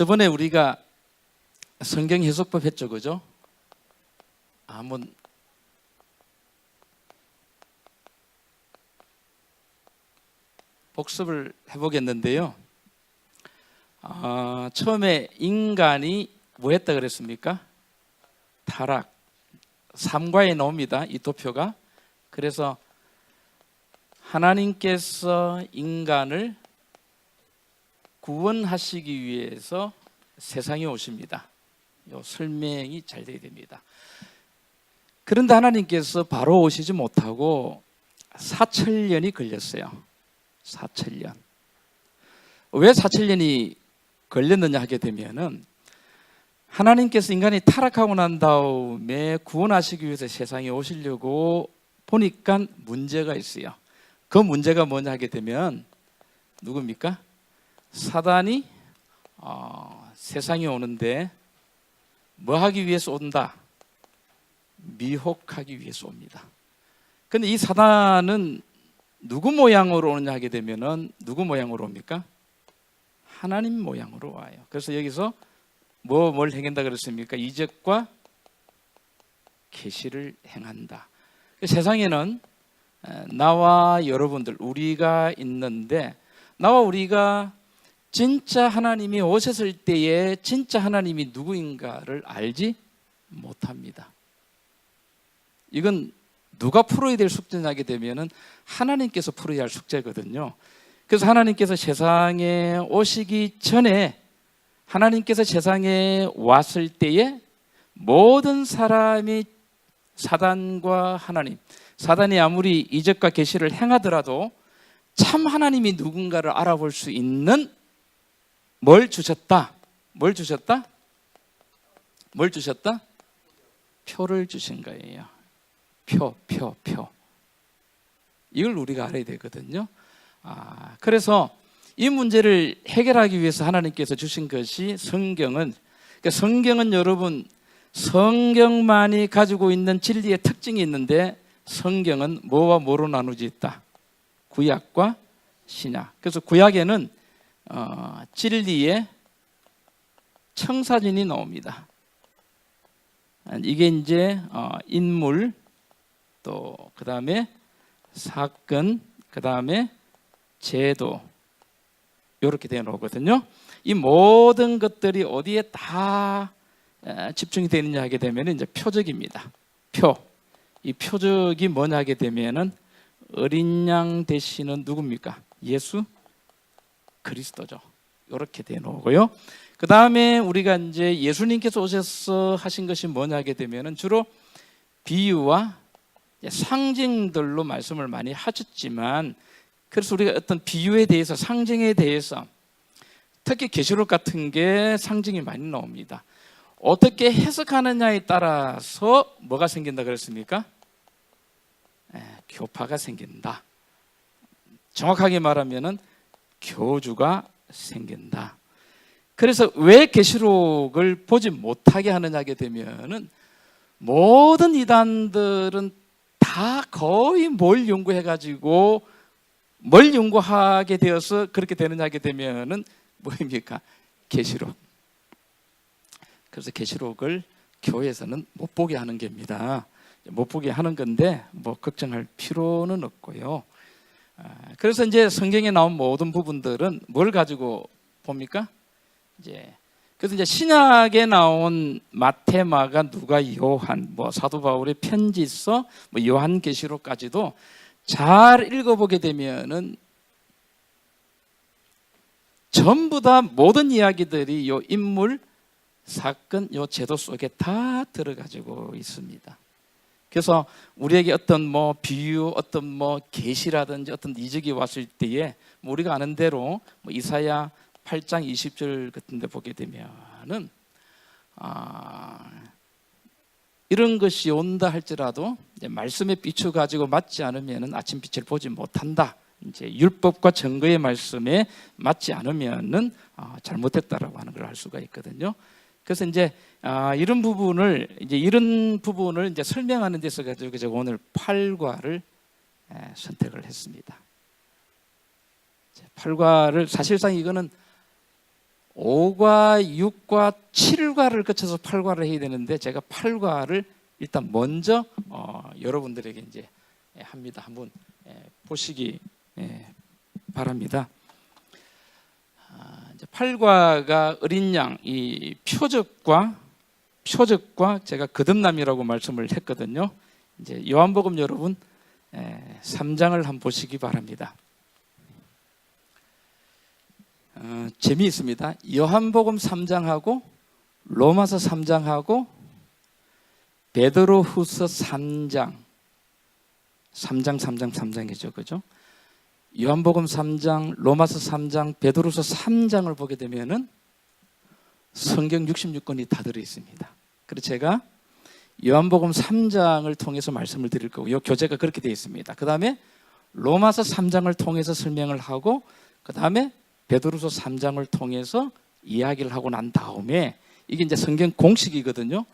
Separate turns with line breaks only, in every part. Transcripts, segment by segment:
저번에 우리가 성경 해석법 했죠, 그죠? 한번 복습을 해보겠는데요. 처음에 인간이 뭐 했다 그랬습니까? 타락, 3과에 나옵니다, 이 도표가. 그래서 하나님께서 인간을 구원하시기 위해서 세상에 오십니다. 이 설명이 잘 돼야 됩니다. 그런데 하나님께서 바로 오시지 못하고 4천년이 걸렸어요. 4천년. 왜 4천년이 걸렸느냐 하게 되면은 하나님께서 인간이 타락하고 난 다음에 구원하시기 위해서 세상에 오시려고 보니까 문제가 있어요. 그 문제가 뭐냐 하게 되면 누굽니까? 사단이 세상에 오는데 뭐 하기 위해서 온다? 미혹하기 위해서 옵니다. 근데 이 사단은 누구 모양으로 오느냐 하게 되면은 누구 모양으로 옵니까? 하나님 모양으로 와요. 그래서 여기서 뭘 행한다 그랬습니까? 이적과 계시를 행한다. 세상에는 나와 여러분들 우리가 있는데 나와 우리가 진짜 하나님이 오셨을 때에 진짜 하나님이 누구인가를 알지 못합니다. 이건 누가 풀어야 될 숙제냐게 되면은 하나님께서 풀어야 할 숙제거든요. 그래서 하나님께서 세상에 오시기 전에 하나님께서 세상에 왔을 때에 모든 사람이 사단과 하나님, 사단이 아무리 이적과 계시를 행하더라도 참 하나님이 누군가를 알아볼 수 있는 뭘 주셨다? 뭘 주셨다? 뭘 주셨다? 표를 주신 거예요. 표. 이걸 우리가 알아야 되거든요. 그래서 이 문제를 해결하기 위해서 하나님께서 주신 것이 성경은, 그러니까 성경은 여러분, 성경만이 가지고 있는 진리의 특징이 있는데 성경은 뭐와 뭐로 나누어져 있다? 구약과 신약. 그래서 구약에는 진리의 청사진이 나옵니다. 이게 이제 인물, 또 그 다음에 사건, 그 다음에 제도, 이렇게 되어 나오거든요. 이 모든 것들이 어디에 다 집중이 되느냐 하게 되면 이제 표적입니다. 이 표적이 뭐냐 하게 되면은 어린 양 되시는 누굽니까? 예수 그리스도죠. 이렇게 되어 나오고요. 그 다음에 우리가 이제 예수님께서 오셔서 하신 것이 뭐냐 하게 되면은 주로 비유와 상징들로 말씀을 많이 하셨지만, 그래서 우리가 어떤 비유에 대해서, 상징에 대해서, 특히 계시록 같은 게 상징이 많이 나옵니다. 어떻게 해석하느냐에 따라서 뭐가 생긴다 그랬습니까? 교파가 생긴다. 정확하게 말하면은 교주가 생긴다. 그래서 왜 계시록을 보지 못하게 하느냐게 되면은 모든 이단들은 다 거의 뭘 연구해가지고 뭘 연구하게 되어서 그렇게 되느냐게 되면은 뭐입니까? 계시록. 그래서 계시록을 교회에서는 못 보게 하는 겁니다. 못 보게 하는 건데 뭐 걱정할 필요는 없고요. 그래서 이제 성경에 나온 모든 부분들은 뭘 가지고 봅니까? 그래서 이제 신약에 나온 마태, 마가, 누가, 요한, 뭐 사도 바울의 편지서, 뭐 요한계시록까지도 잘 읽어보게 되면은 전부 다 모든 이야기들이 요 인물, 사건, 요 제도 속에 다 들어가지고 있습니다. 그래서 우리에게 어떤 뭐 비유, 어떤 뭐 계시라든지 어떤 이적이 왔을 때에 뭐 우리가 아는 대로 뭐 이사야 8장 20절 같은 데 보게 되면은 이런 것이 온다 할지라도 이제 말씀에 비추 가지고 맞지 않으면은 아침빛을 보지 못한다. 이제 율법과 증거의 말씀에 맞지 않으면은 잘못했다라고 하는 걸 알 수가 있거든요. 그래서 이제 이런 부분을 이제 설명하는 데서 가지고 제가 오늘 8과를 선택을 했습니다. 8과를 사실상 이거는 5과 6과 7과를 거쳐서 8과를 해야 되는데 제가 8과를 일단 먼저 여러분들에게 이제 합니다. 한번 보시기 바랍니다. 이제 8과가 어린 양, 이 표적과 제가 거듭남이라고 말씀을 했거든요. 이제 요한복음 여러분 3장을 한번 보시기 바랍니다. 재미있습니다. 요한복음 3장하고 로마서 3장하고 베드로후서 3장이죠, 그죠? 요한복음 3장, 로마서 3장, 베드로후서 3장을 보게 되면은 성경 66권이 다 들어 있습니다. 그래서 제가 요한복음 3장을 통해서 말씀을 드릴 거고, 이 교재가 그렇게 되어 있습니다. 그 다음에 로마서 3장을 통해서 설명을 하고, 그 다음에 베드로후서 3장을 통해서 이야기를 하고 난 다음에, 이게 이제 성경 공식이거든요.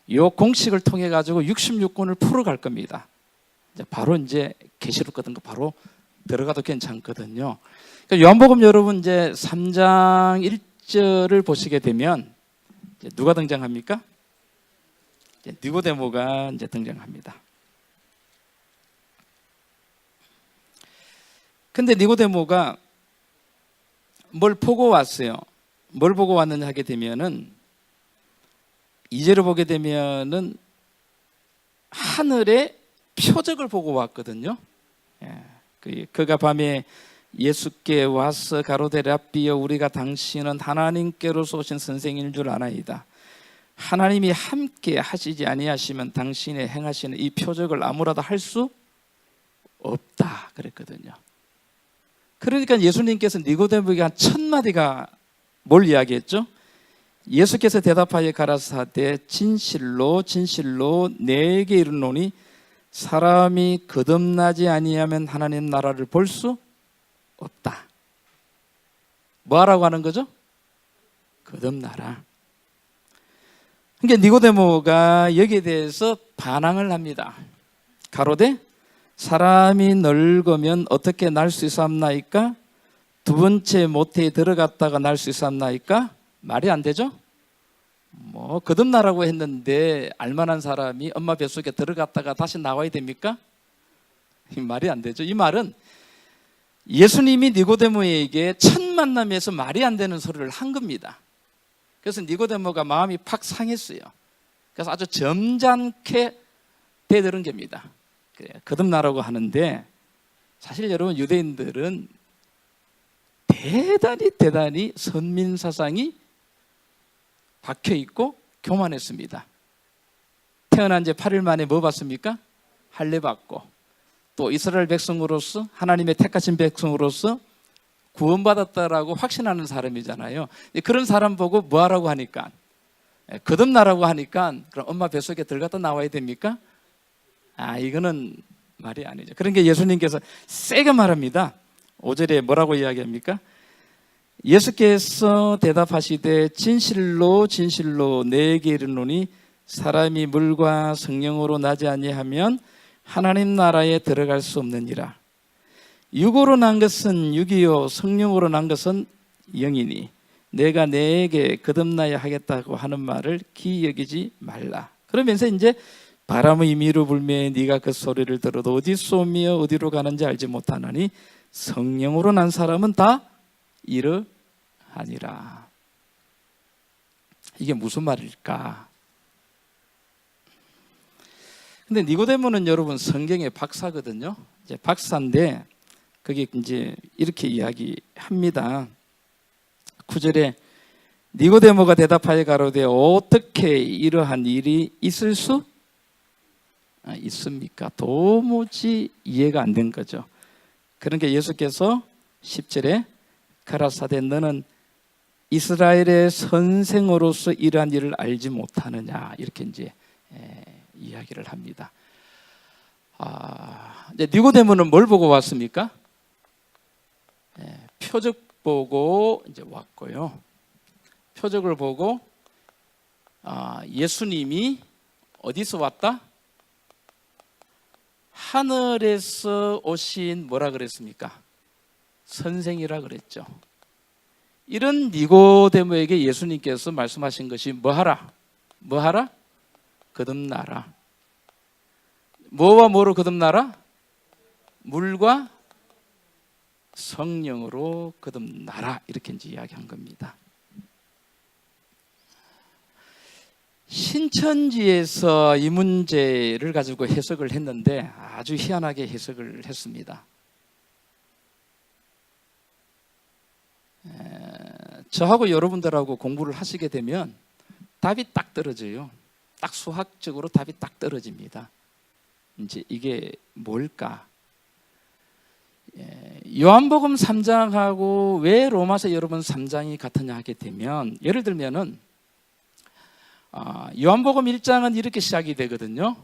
이 공식을 통해 가지고 66권을 풀어갈 겁니다. 이제 바로 이제 계시록 같은 거 바로 들어가도 괜찮거든요. 그러니까 요한복음 여러분 이제 3장 1절을 보시게 되면 이제 누가 등장합니까? 이제 니고데모가 이제 등장합니다. 근데 니고데모가 뭘 보고 왔어요? 뭘 보고 왔느냐 하게 되면은 2절을 보게 되면은 하늘의 표적을 보고 왔거든요. 그가 밤에 예수께 와서 가로되 랍비여 우리가 당신은 하나님께로서 오신 선생인 줄 아나이다. 하나님이 함께 하시지 아니하시면 당신의 행하시는 이 표적을 아무라도 할 수 없다 그랬거든요. 그러니까 예수님께서 니고데모에게 한 1000마디가 뭘 이야기했죠? 예수께서 대답하여 가라사대 진실로 진실로 내게 이르노니 사람이 거듭나지 아니하면 하나님 나라를 볼 수 없다. 뭐하라고 하는 거죠? 거듭나라. 그러니까 니고데모가 여기에 대해서 반항을 합니다. 가로되 사람이 늙으면 어떻게 날 수 있사옵나이까? 두 번째 모태에 들어갔다가 날 수 있사옵나이까? 말이 안 되죠? 뭐 거듭나라고 했는데 알만한 사람이 엄마 뱃속에 들어갔다가 다시 나와야 됩니까? 이 말이 안 되죠. 이 말은 예수님이 니고데모에게 첫 만남에서 말이 안 되는 소리를 한 겁니다. 그래서 니고데모가 마음이 팍 상했어요. 그래서 아주 점잖게 대들은 겁니다. 그래, 거듭나라고 하는데 사실 여러분 유대인들은 대단히 선민사상이 박혀있고 교만했습니다. 태어난 지 8일 만에 뭐 받습니까? 할례 받고, 또 이스라엘 백성으로서 하나님의 택하신 백성으로서 구원받았다라고 확신하는 사람이잖아요. 그런 사람 보고 뭐 하라고 하니까, 거듭나라고 하니까 그럼 엄마 뱃속에 들어갔다 나와야 됩니까? 이거는 말이 아니죠. 그런 게 예수님께서 세게 말합니다. 5절에 뭐라고 이야기합니까? 예수께서 대답하시되 진실로 진실로 내게 이르노니 사람이 물과 성령으로 나지 아니하면 하나님 나라에 들어갈 수 없느니라. 육으로 난 것은 육이요 성령으로 난 것은 영이니 내가 내게 거듭나야 하겠다고 하는 말을 기여기지 말라. 그러면서 이제 바람의 미로 불매 네가 그 소리를 들어도 어디서 오며 어디로 가는지 알지 못하나니 성령으로 난 사람은 다 이러하니라. 이게 무슨 말일까? 근데 니고데모는 여러분 성경의 박사거든요. 이제 박사인데 그게 이제 이렇게 이야기합니다. 9절에 니고데모가 대답하여 가로되 어떻게 이러한 일이 있을 수 있습니까? 도무지 이해가 안 된 거죠. 그러니까 예수께서 10절에 가라사대 너는 이스라엘의 선생으로서 이러한 일을 알지 못하느냐 이렇게 이제 이야기를 합니다. 이제 니고데모는 뭘 보고 왔습니까? 표적 보고 이제 왔고요. 표적을 보고 예수님이 어디서 왔다? 하늘에서 오신 뭐라 그랬습니까? 선생이라 그랬죠. 이런 니고데모에게 예수님께서 말씀하신 것이 뭐하라? 뭐하라? 거듭나라. 뭐와 뭐로 거듭나라? 물과 성령으로 거듭나라. 이렇게 이제 이야기한 겁니다. 신천지에서 이 문제를 가지고 해석을 했는데 아주 희한하게 해석을 했습니다. 저하고 여러분들하고 공부를 하시게 되면 답이 딱 떨어져요. 딱 수학적으로 답이 딱 떨어집니다. 이제 이게 뭘까? 요한복음 3장하고 왜 로마서 여러분 3장이 같으냐 하게 되면, 예를 들면은 요한복음 1장은 이렇게 시작이 되거든요.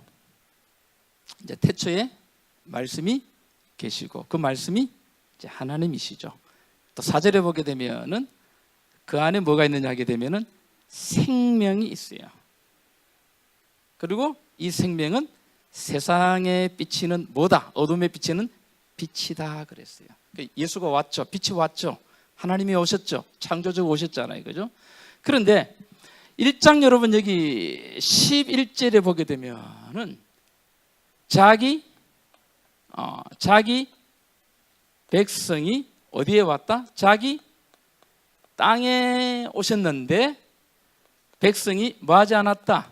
이제 태초에 말씀이 계시고 그 말씀이 이제 하나님이시죠. 또 4절에 보게 되면은 그 안에 뭐가 있느냐 하게 되면은 생명이 있어요. 그리고 이 생명은 세상에 비치는 뭐다? 어둠에 비치는 빛이다 그랬어요. 예수가 왔죠. 빛이 왔죠. 하나님이 오셨죠. 창조주가 오셨잖아요. 그죠? 그런데 1장 여러분 여기 11절에 보게 되면은 자기 백성이 어디에 왔다? 자기 땅에 오셨는데 백성이 뭐하지 않았다?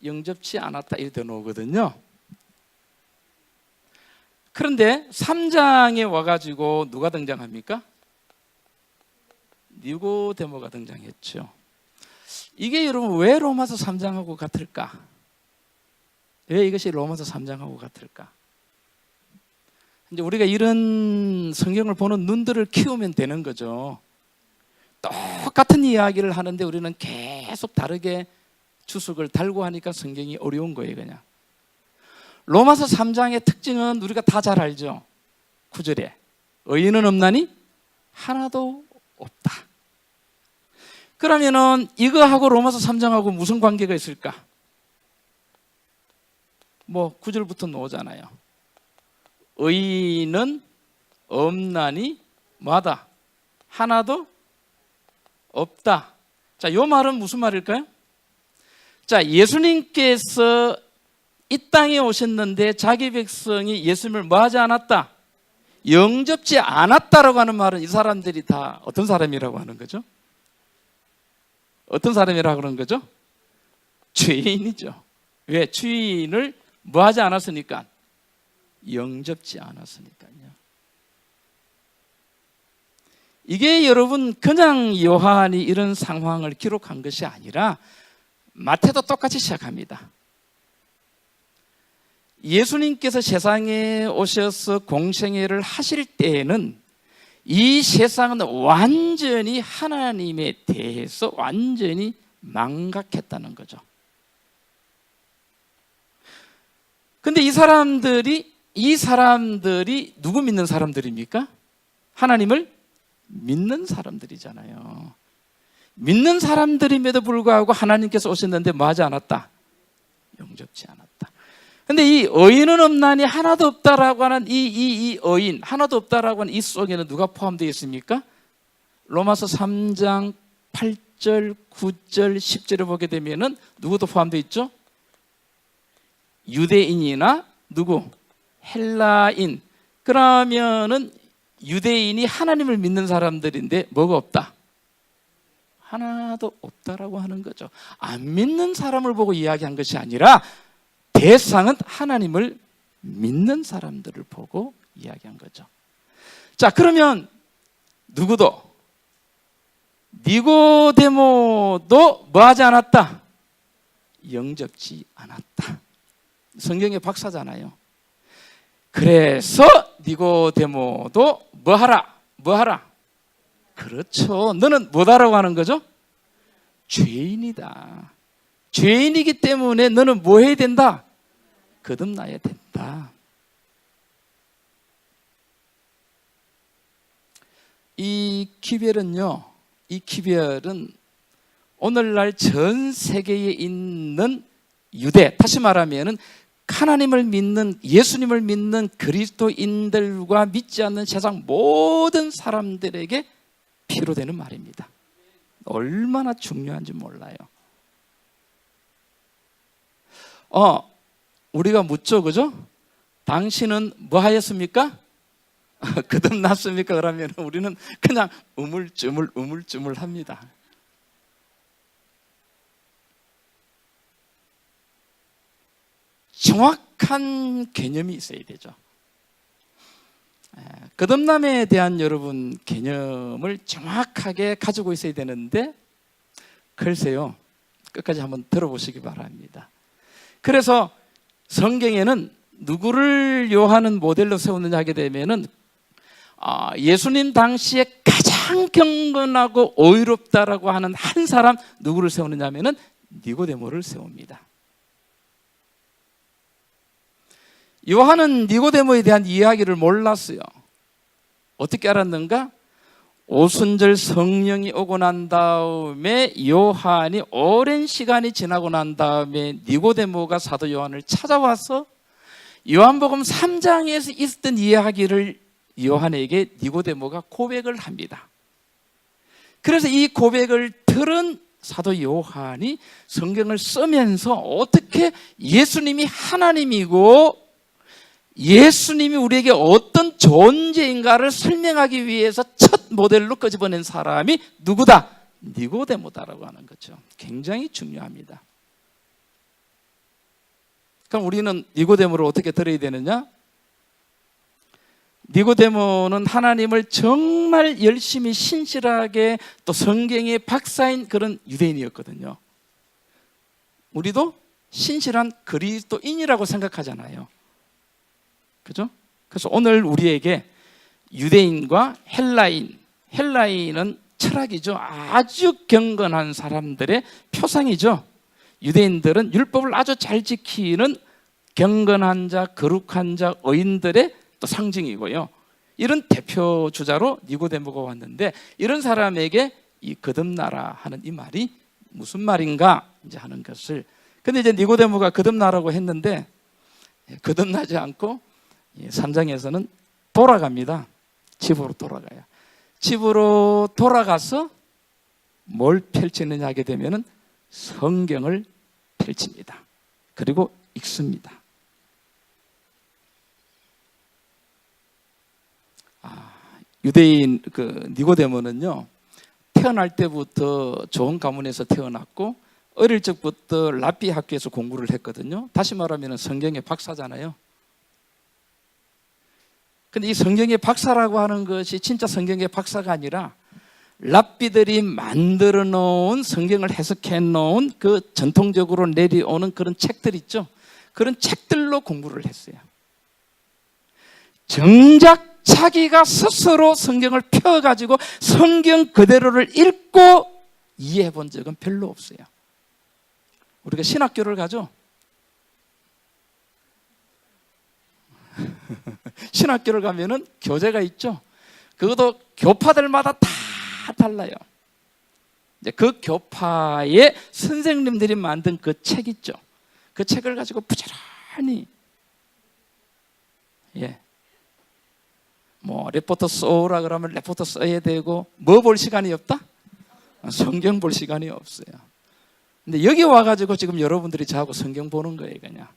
영접치 않았다 이렇게 나오거든요. 그런데 3장에 와가지고 누가 등장합니까? 니고데모가 등장했죠. 이게 여러분 왜 로마서 3장하고 같을까? 왜 이것이 로마서 3장하고 같을까? 이제 우리가 이런 성경을 보는 눈들을 키우면 되는 거죠. 똑같은 이야기를 하는데 우리는 계속 다르게 주석을 달고 하니까 성경이 어려운 거예요. 그냥 로마서 3장의 특징은 우리가 다 잘 알죠. 9절에 의인은 없나니 하나도 없다. 그러면은 이거하고 로마서 3장하고 무슨 관계가 있을까? 뭐 9절부터 나오잖아요. 의인은 없나니 뭐하다? 하나도 없다. 자, 이 말은 무슨 말일까요? 자, 예수님께서 이 땅에 오셨는데 자기 백성이 예수님을 뭐하지 않았다? 영접지 않았다라고 하는 말은 이 사람들이 다 어떤 사람이라고 하는 거죠? 어떤 사람이라고 하는 거죠? 죄인이죠. 왜? 주인을 뭐하지 않았으니까? 영접지 않았으니까요. 이게 여러분 그냥 요한이 이런 상황을 기록한 것이 아니라 마태도 똑같이 시작합니다. 예수님께서 세상에 오셔서 공생애를 하실 때에는 이 세상은 완전히 하나님에 대해서 완전히 망각했다는 거죠. 근데 이 사람들이 누구 믿는 사람들입니까? 하나님을 믿는 사람들이잖아요. 믿는 사람들임에도 불구하고 하나님께서 오셨는데 뭐 하지 않았다? 영접지 않았다. 근데 이 의인은 없나니 하나도 없다라고 하는 이 의인, 하나도 없다라고 하는 이 속에는 누가 포함되어 있습니까? 로마서 3장 8절, 9절, 10절을 보게 되면은 누구도 포함되어 있죠? 유대인이나 누구? 헬라인. 그러면은 유대인이 하나님을 믿는 사람들인데 뭐가 없다? 하나도 없다라고 하는 거죠. 안 믿는 사람을 보고 이야기한 것이 아니라 대상은 하나님을 믿는 사람들을 보고 이야기한 거죠. 자, 그러면 누구도 니고데모도 뭐 하지 않았다? 영접지 않았다. 성경의 박사잖아요. 그래서 니고데모도 뭐 하라? 그렇죠. 너는 뭐다라고 하는 거죠? 죄인이다. 죄인이기 때문에 너는 뭐 해야 된다? 거듭나야 된다. 이 기별은 오늘날 전 세계에 있는 유대, 다시 말하면은 하나님을 믿는, 예수님을 믿는 그리스도인들과 믿지 않는 세상 모든 사람들에게 필요 되는 말입니다. 얼마나 중요한지 몰라요. 우리가 묻죠, 그죠? 당신은 뭐 하였습니까? 거듭났습니까? 그러면 우리는 그냥 우물쭈물 합니다. 정확한 개념이 있어야 되죠. 거듭남에 대한 여러분 개념을 정확하게 가지고 있어야 되는데, 글쎄요, 끝까지 한번 들어보시기 바랍니다. 그래서 성경에는 누구를 요한은 모델로 세우느냐 하게 되면은 예수님 당시에 가장 경건하고 어이롭다라고 하는 한 사람 누구를 세우느냐 하면은 니고데모를 세웁니다. 요한은 니고데모에 대한 이야기를 몰랐어요. 어떻게 알았는가? 오순절 성령이 오고 난 다음에 요한이 오랜 시간이 지나고 난 다음에 니고데모가 사도 요한을 찾아와서 요한복음 3장에서 있었던 이야기를 요한에게 니고데모가 고백을 합니다. 그래서 이 고백을 들은 사도 요한이 성경을 쓰면서 어떻게 예수님이 하나님이고 예수님이 우리에게 어떤 존재인가를 설명하기 위해서 첫 모델로 끄집어낸 사람이 누구다? 니고데모다라고 하는 거죠. 굉장히 중요합니다. 그럼 우리는 니고데모를 어떻게 들어야 되느냐? 니고데모는 하나님을 정말 열심히 신실하게 또 성경의 박사인 그런 유대인이었거든요. 우리도 신실한 그리스도인이라고 생각하잖아요. 그죠? 그래서 오늘 우리에게 유대인과 헬라인은 철학이죠. 아주 경건한 사람들의 표상이죠. 유대인들은 율법을 아주 잘 지키는 경건한 자, 거룩한 자, 의인들의 또 상징이고요. 이런 대표 주자로 니고데모가 왔는데, 이런 사람에게 이 거듭나라 하는 이 말이 무슨 말인가 이제 하는 것을. 근데 이제 니고데모가 거듭나라고 했는데 거듭나지 않고 3장에서는 돌아갑니다. 집으로 돌아가요. 집으로 돌아가서 뭘 펼치느냐 하게 되면은 성경을 펼칩니다. 그리고 읽습니다. 유대인 니고데모는요, 태어날 때부터 좋은 가문에서 태어났고 어릴 적부터 랍비 학교에서 공부를 했거든요. 다시 말하면 성경의 박사잖아요. 근데 이 성경의 박사라고 하는 것이 진짜 성경의 박사가 아니라 랍비들이 만들어 놓은, 성경을 해석해 놓은 그 전통적으로 내려오는 그런 책들 있죠. 그런 책들로 공부를 했어요. 정작 자기가 스스로 성경을 펴가지고 성경 그대로를 읽고 이해해 본 적은 별로 없어요. 우리가 신학교를 가죠. 신학교를 가면은 교재가 있죠. 그것도 교파들마다 다 달라요. 이제 그 교파의 선생님들이 만든 그 책 있죠. 그 책을 가지고 부지런히 레포트 써오라 그러면 레포트 써야 되고, 뭐 볼 시간이 없다? 성경 볼 시간이 없어요. 근데 여기 와가지고 지금 여러분들이 저하고 성경 보는 거예요, 그냥.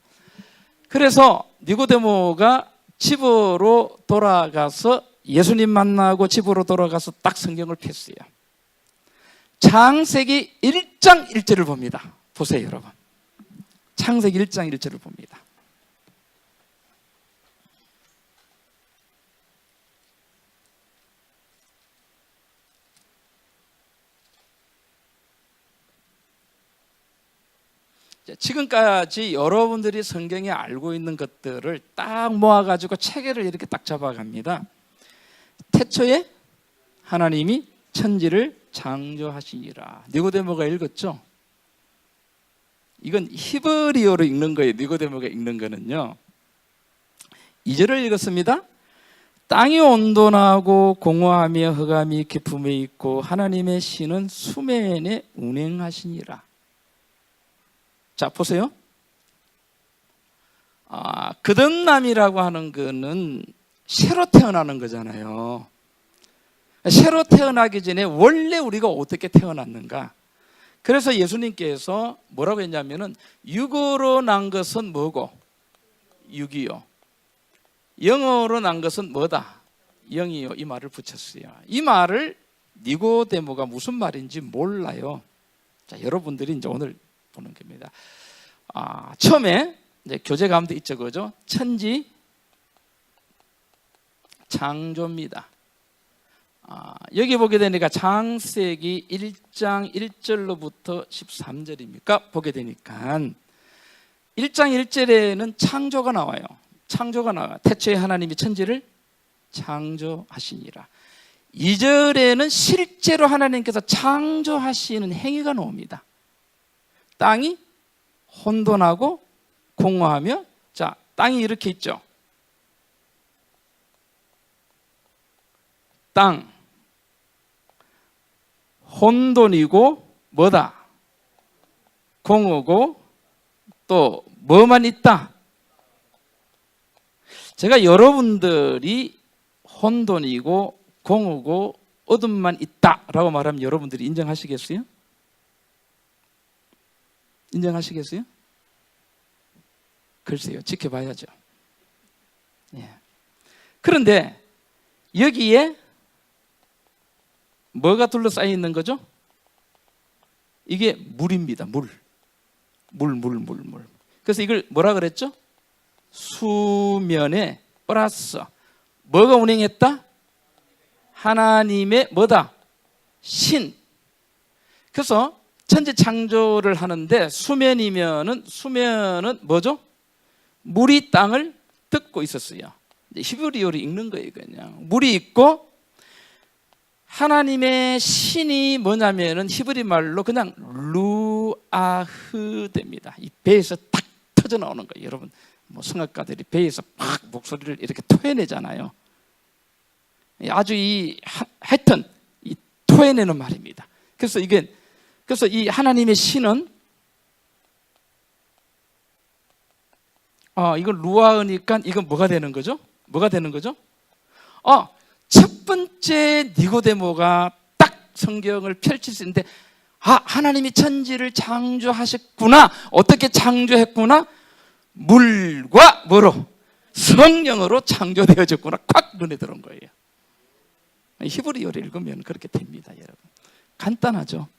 그래서 니고데모가 집으로 돌아가서 예수님 만나고 집으로 돌아가서 딱 성경을 폈어요. 창세기 1장 1절을 봅니다. 보세요, 여러분. 창세기 1장 1절을 봅니다. 지금까지 여러분들이 성경에 알고 있는 것들을 딱 모아가지고 체계를 이렇게 딱 잡아갑니다. 태초에 하나님이 천지를 창조하시니라. 니고데모가 읽었죠? 이건 히브리어로 읽는 거예요. 니고데모가 읽는 거는요. 2절을 읽었습니다. 땅이 온돈하고 공허하며 흑암이 깊음에 있고 하나님의 신은 수면에 운행하시니라. 자, 보세요. 거듭남이라고 하는 거는 새로 태어나는 거잖아요. 새로 태어나기 전에 원래 우리가 어떻게 태어났는가? 그래서 예수님께서 뭐라고 했냐면은 육으로 난 것은 뭐고? 육이요. 영으로 난 것은 뭐다? 영이요. 이 말을 붙였어요. 이 말을 니고데모가 무슨 말인지 몰라요. 자, 여러분들이 이제 오늘 보는 겁니다. 처음에 이제 교재 가운데 있죠, 그죠? 천지 창조입니다. 여기 보게 되니까 창세기 1장 1절로부터 13절입니까? 보게 되니까 1장 1절에는 창조가 나와요. 창조가 나와요. 태초에 하나님이 천지를 창조하시니라. 2절에는 실제로 하나님께서 창조하시는 행위가 나옵니다. 땅이 혼돈하고 공허하며, 자, 땅이 이렇게 있죠. 땅, 혼돈이고 뭐다? 공허고 또 뭐만 있다? 제가 여러분들이 혼돈이고 공허고 어둠만 있다라고 말하면 여러분들이 인정하시겠어요? 인정하시겠어요? 글쎄요, 지켜봐야죠. 예. 그런데 여기에 뭐가 둘러싸여 있는 거죠? 이게 물입니다. 물. 그래서 이걸 뭐라 그랬죠? 수면에 플러스 뭐가 운행했다? 하나님의 뭐다? 신. 그래서 천지 창조를 하는데 수면은 뭐죠? 물이 땅을 덮고 있었어요. 히브리어로 읽는 거예요. 그냥 물이 있고 하나님의 신이 뭐냐면은 히브리 말로 그냥 루아흐됩니다. 이 배에서 탁 터져 나오는 거예요. 여러분, 뭐 성악가들이 배에서 막 목소리를 이렇게 토해내잖아요. 아주 하여튼 이 토해내는 말입니다. 그래서 이 하나님의 신은 이건 루아흐니까 이건 뭐가 되는 거죠? 뭐가 되는 거죠? 첫 번째 니고데모가 딱 성경을 펼칠 수 있는데 하나님이 천지를 창조하셨구나. 어떻게 창조했구나? 물과 뭐로? 성령으로 창조되어졌구나. 콱 눈에 들어온 거예요. 히브리어를 읽으면 그렇게 됩니다, 여러분. 간단하죠.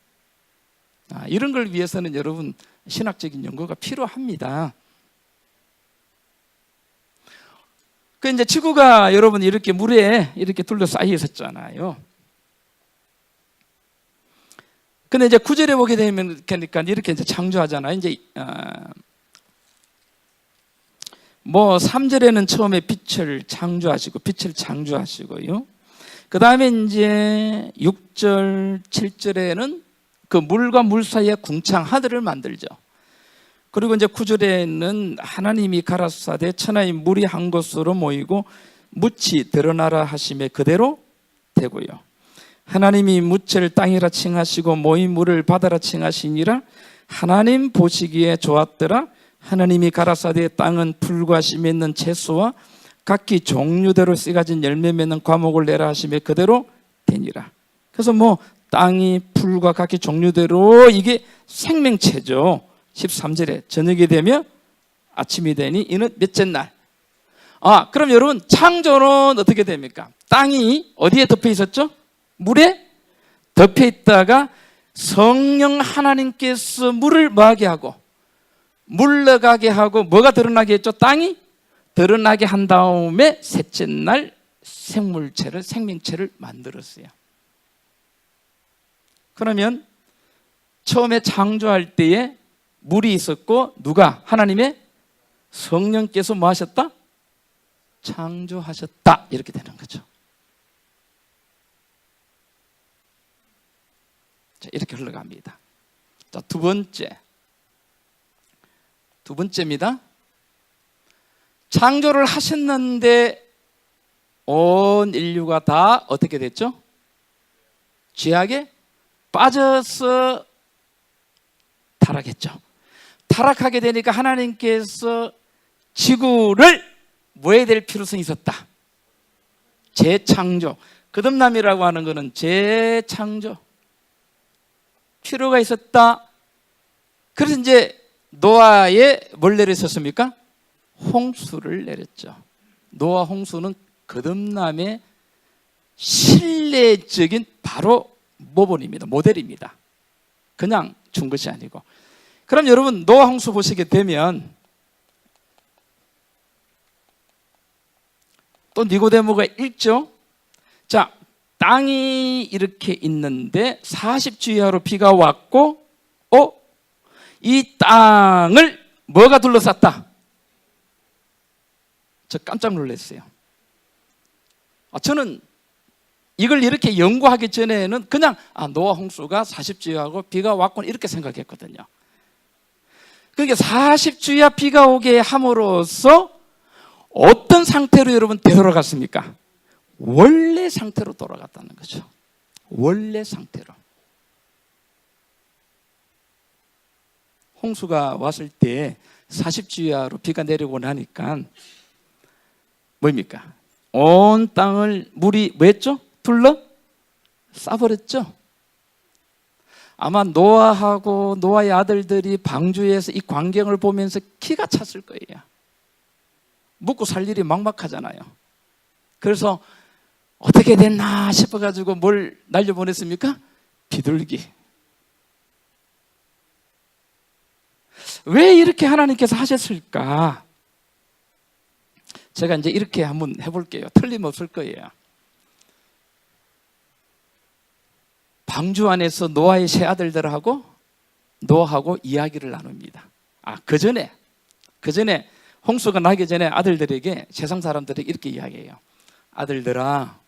이런 걸 위해서는 여러분 신학적인 연구가 필요합니다. 그 이제 지구가 여러분 이렇게 물에 이렇게 둘러싸여 있었잖아요. 근데 이제 9절에 보게 되면 그러니까 이렇게 이제 창조하잖아요. 이제 뭐 3절에는 처음에 빛을 창조하시고요. 그 다음에 이제 6절, 7절에는 그 물과 물 사이에 궁창 하늘을 만들죠. 그리고 이제 9절에는 하나님이 가라사대 천하의 물이 한 곳으로 모이고 묻이 드러나라 하심에 그대로 되고요. 하나님이 묻을 땅이라 칭하시고 모인 물을 바다라 칭하시니라. 하나님 보시기에 좋았더라. 하나님이 가라사대 땅은 풀과 씨 맺는 채소와 각기 종류대로 씨 가진 열매 맺는 과목을 내라 하심에 그대로 되니라. 그래서 뭐 땅이 풀과 각기 종류대로 이게 생명체죠. 13절에 저녁이 되면 아침이 되니 이는 몇째 날. 그럼 여러분 창조는 어떻게 됩니까? 땅이 어디에 덮여 있었죠? 물에 덮여 있다가 성령 하나님께서 물을 뭐하게 하고 물러가게 하고 뭐가 드러나게 했죠? 땅이 드러나게 한 다음에 셋째 날 생명체를 만들었어요. 그러면 처음에 창조할 때에 물이 있었고 누가? 하나님의 성령께서 뭐 하셨다? 창조하셨다. 이렇게 되는 거죠. 자, 이렇게 흘러갑니다. 자, 두 번째입니다. 창조를 하셨는데 온 인류가 다 어떻게 됐죠? 죄악에 빠져서 타락했죠. 타락하게 되니까 하나님께서 지구를 뭐 해야 될 필요성이 있었다? 재창조. 거듭남이라고 하는 것은 재창조. 필요가 있었다. 그래서 이제 노아에 뭘 내렸었습니까? 홍수를 내렸죠. 노아 홍수는 거듭남의 실내적인 바로 모본입니다. 모델입니다. 그냥 준 것이 아니고. 그럼 여러분 노아 홍수 보시게 되면 또 니고데모가 읽죠. 자, 땅이 이렇게 있는데 40주 이하로 비가 왔고 이 땅을 뭐가 둘러쌌다? 저 깜짝 놀랐어요. 저는 이걸 이렇게 연구하기 전에는 그냥 노아 홍수가 40주 이하고 비가 왔군 이렇게 생각했거든요. 그러니까 40주 이하 비가 오게 함으로써 어떤 상태로 여러분 되돌아갔습니까? 원래 상태로 돌아갔다는 거죠. 원래 상태로. 홍수가 왔을 때 40주 이하로 비가 내리고 나니까 뭡니까? 온 땅을 물이 뭐 했죠? 둘러 싸버렸죠. 아마 노아하고 노아의 아들들이 방주에서 이 광경을 보면서 기가 찼을 거예요. 묵고 살 일이 막막하잖아요. 그래서 어떻게 됐나 싶어가지고 뭘 날려보냈습니까? 비둘기. 왜 이렇게 하나님께서 하셨을까? 제가 이제 이렇게 한번 해볼게요. 틀림없을 거예요. 방주 안에서 노아의 세 아들들하고 노아하고 이야기를 나눕니다. 그 전에 홍수가 나기 전에 아들들에게 세상 사람들에게 이렇게 이야기해요. 아들들아,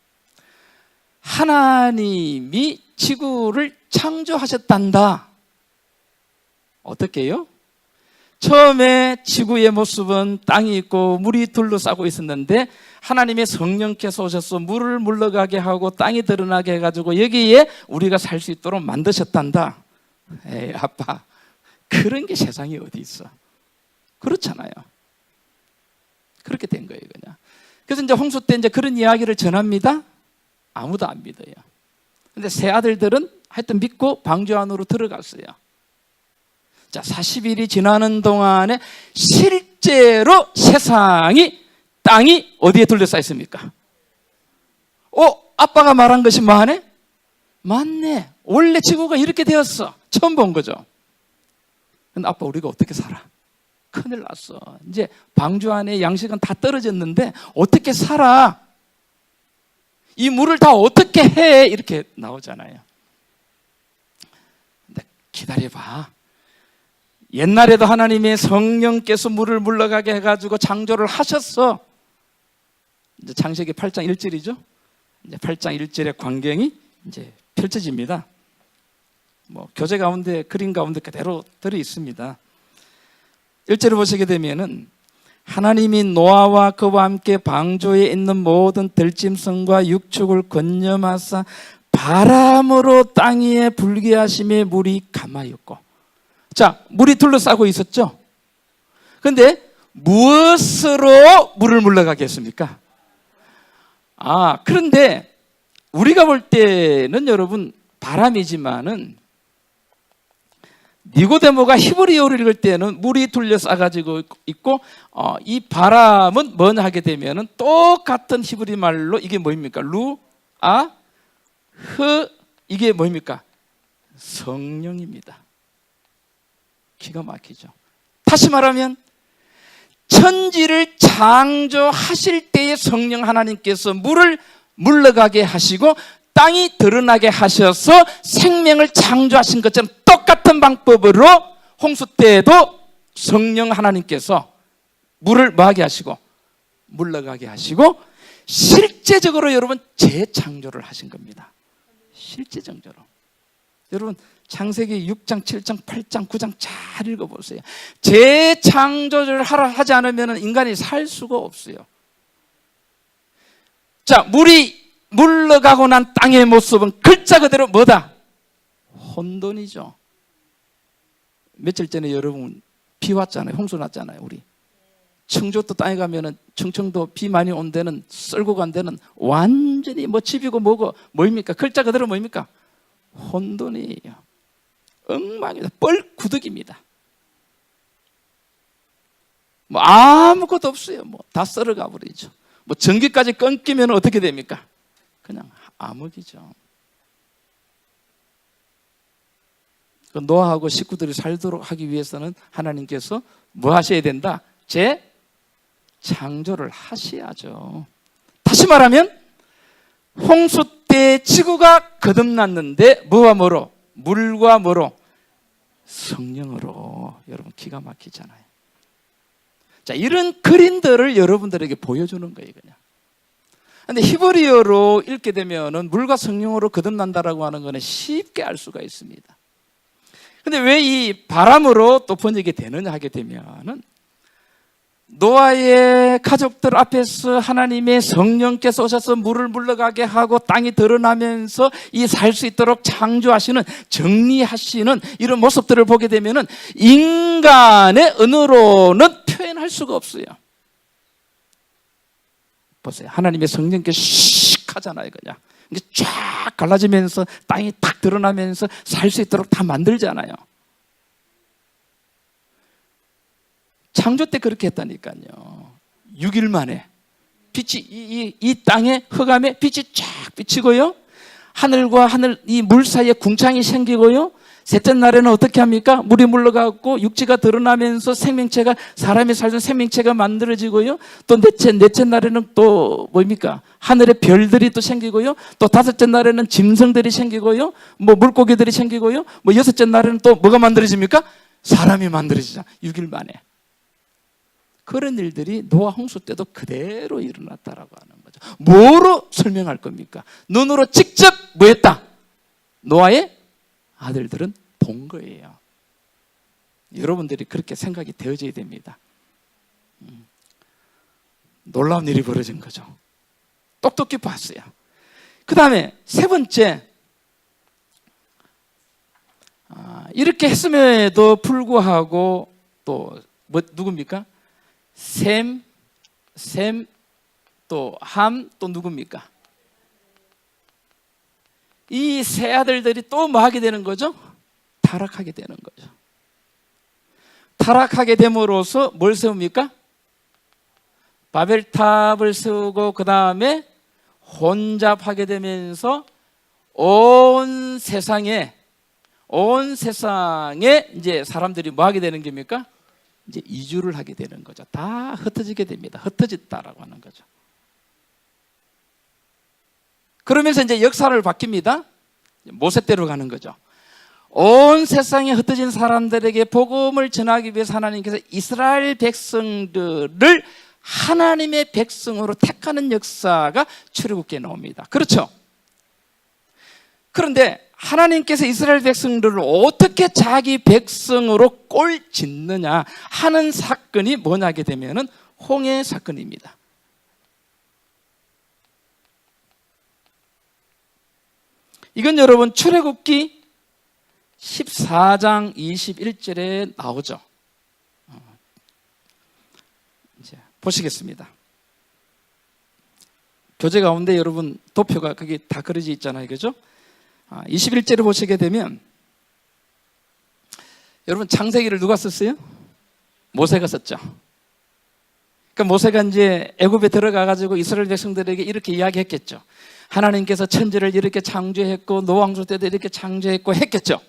하나님이 지구를 창조하셨단다. 어떻게 해요? 처음에 지구의 모습은 땅이 있고 물이 둘러싸고 있었는데 하나님의 성령께서 오셔서 물을 물러가게 하고 땅이 드러나게 해가지고 여기에 우리가 살 수 있도록 만드셨단다. 에이 아빠, 그런 게 세상에 어디 있어. 그렇잖아요. 그렇게 된 거예요 그냥. 그래서 이제 홍수 때 이제 그런 이야기를 전합니다. 아무도 안 믿어요. 근데 세 아들들은 하여튼 믿고 방주 안으로 들어갔어요. 자, 40일이 지나는 동안에 실제로 땅이 어디에 둘러싸여 있습니까? 아빠가 말한 것이 뭐하네? 맞네. 원래 지구가 이렇게 되었어. 처음 본 거죠. 근데 아빠, 우리가 어떻게 살아? 큰일 났어. 이제 방주 안에 양식은 다 떨어졌는데 어떻게 살아? 이 물을 다 어떻게 해? 이렇게 나오잖아요. 근데 기다려봐. 옛날에도 하나님의 성령께서 물을 물러가게 해가지고 창조를 하셨어. 이제 창세기 8장 1절이죠. 이제 8장 1절의 광경이 이제 펼쳐집니다. 교재 가운데, 그림 가운데 그대로 들어 있습니다. 1절을 보시게 되면은 하나님이 노아와 그와 함께 방주에 있는 모든 들짐승과 육축을 건념하사 바람으로 땅 위에 불게 하심에 물이 감하였고. 자, 물이 둘러싸고 있었죠. 그런데 무엇으로 물을 물러가게 했습니까? 그런데 우리가 볼 때는 여러분 바람이지만은 니고데모가 히브리어를 읽을 때는 물이 둘러싸가지고 있고 이 바람은 뭐냐 하게 되면은 똑같은 히브리 말로 이게 뭐입니까? 이게 뭐입니까? 성령입니다. 기가 막히죠. 다시 말하면 천지를 창조하실 때의 성령 하나님께서 물을 물러가게 하시고 땅이 드러나게 하셔서 생명을 창조하신 것처럼 똑같은 방법으로 홍수 때에도 성령 하나님께서 물을 뭐하게 하시고 물러가게 하시고 실제적으로 여러분 재창조를 하신 겁니다. 실제적으로. 여러분 창세기 6장, 7장, 8장, 9장 잘 읽어보세요. 재창조를 하지 않으면 인간이 살 수가 없어요. 자, 물이 물러가고 난 땅의 모습은 글자 그대로 뭐다? 혼돈이죠. 며칠 전에 여러분 비 왔잖아요. 홍수 났잖아요. 우리 청주도 땅에 가면은 충청도 비 많이 온 데는 썰고 간 데는 완전히 뭐 집이고 뭐고 뭐입니까? 글자 그대로 뭐입니까? 혼돈이에요. 엉망이다. 뻘구덕입니다. 뭐 아무것도 없어요. 뭐 다 썰어가 버리죠. 뭐 전기까지 끊기면 어떻게 됩니까? 그냥 암흑이죠. 노아하고 식구들이 살도록 하기 위해서는 하나님께서 뭐 하셔야 된다? 재창조를 하셔야죠. 다시 말하면 홍수 때 지구가 거듭났는데 뭐와 뭐로? 물과 뭐로? 성령으로. 여러분 기가 막히잖아요. 자, 이런 그림들을 여러분들에게 보여주는 거예요, 그냥. 근데 히브리어로 읽게 되면은 물과 성령으로 거듭난다라고 하는 거는 쉽게 알 수가 있습니다. 근데 왜 이 바람으로 또 번역이 되느냐 하게 되면은 노아의 가족들 앞에서 하나님의 성령께서 오셔서 물을 물러가게 하고 땅이 드러나면서 이 살 수 있도록 창조하시는, 정리하시는 이런 모습들을 보게 되면은 인간의 언어로는 표현할 수가 없어요. 보세요. 하나님의 성령께서 씩 하잖아요, 그냥. 이게 쫙 갈라지면서 땅이 탁 드러나면서 살 수 있도록 다 만들잖아요. 창조 때 그렇게 했다니까요. 6일 만에 빛이 이 땅의 흑암에 빛이 쫙 비치고요. 하늘과 하늘 이 물 사이에 궁창이 생기고요. 셋째 날에는 어떻게 합니까? 물이 물러가고 육지가 드러나면서 생명체가, 사람이 살던 생명체가 만들어지고요. 또 넷째 날에는 또 뭡니까? 하늘의 별들이 또 생기고요. 또 다섯째 날에는 짐승들이 생기고요. 뭐 물고기들이 생기고요. 뭐 여섯째 날에는 또 뭐가 만들어집니까? 사람이 만들어지자. 6일 만에. 그런 일들이 노아 홍수 때도 그대로 일어났다라고 하는 거죠. 뭐로 설명할 겁니까? 눈으로 직접 뭐 했다? 노아의 아들들은 본 거예요. 여러분들이 그렇게 생각이 되어져야 됩니다. 놀라운 일이 벌어진 거죠. 똑똑히 봤어요. 그 다음에 세 번째, 이렇게 했음에도 불구하고 또 뭐 누굽니까? 셈, 또 함, 또 누굽니까? 이 세 아들들이 또 뭐 하게 되는 거죠? 타락하게 되는 거죠. 타락하게 됨으로써 뭘 세웁니까? 바벨탑을 세우고 그 다음에 혼잡하게 되면서 온 세상에 이제 사람들이 뭐 하게 되는 겁니까? 이제 이주를 하게 되는 거죠. 다 흩어지게 됩니다. 흩어졌다라고 하는 거죠. 그러면서 이제 역사를 바뀝니다. 모세 때로 가는 거죠. 온 세상에 흩어진 사람들에게 복음을 전하기 위해서 하나님께서 이스라엘 백성들을 하나님의 백성으로 택하는 역사가 출애굽기에 나옵니다. 그렇죠? 그런데 하나님께서 이스라엘 백성들을 어떻게 자기 백성으로 꼴짓느냐 하는 사건이 뭐냐 하게 되면은 홍해 사건입니다. 이건 여러분 출애굽기 14장 21절에 나오죠. 이제 보시겠습니다. 교재 가운데 여러분 도표가 거기 다 그려져 있잖아요. 그죠? 21절을 보시게 되면 여러분 창세기를 누가 썼어요? 모세가 썼죠. 그러니까 모세가 이제 애굽에 들어가 가지고 이스라엘 백성들에게 이렇게 이야기했겠죠. 하나님께서 천지를 이렇게 창조했고 노아 홍수 때도 이렇게 창조했고 했겠죠.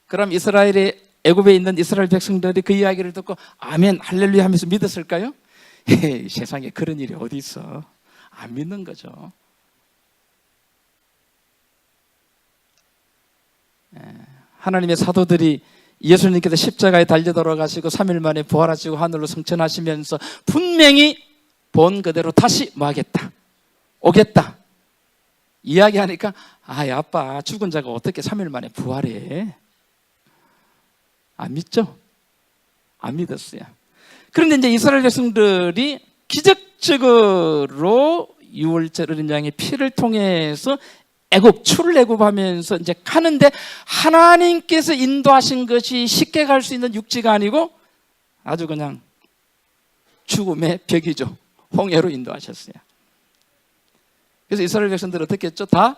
그럼 이스라엘의 애굽에 있는 이스라엘 백성들이 그 이야기를 듣고 아멘 할렐루야 하면서 믿었을까요? 에이, 세상에 그런 일이 어디 있어. 안 믿는 거죠. 하나님의 사도들이 예수님께서 십자가에 달려 돌아가시고 3일 만에 부활하시고 하늘로 승천하시면서 분명히 본 그대로 다시 뭐 하겠다? 오겠다. 이야기하니까 아빠 죽은 자가 어떻게 3일 만에 부활해? 안 믿죠? 안 믿었어요. 그런데 이제 이스라엘 백성들이 기적적으로 유월절 어린 양의 피를 통해서 출애굽하면서 이제 가는데 하나님께서 인도하신 것이 쉽게 갈 수 있는 육지가 아니고 아주 그냥 죽음의 벽이죠. 홍해로 인도하셨어요. 그래서 이스라엘 백성들은 어떻게 했죠? 다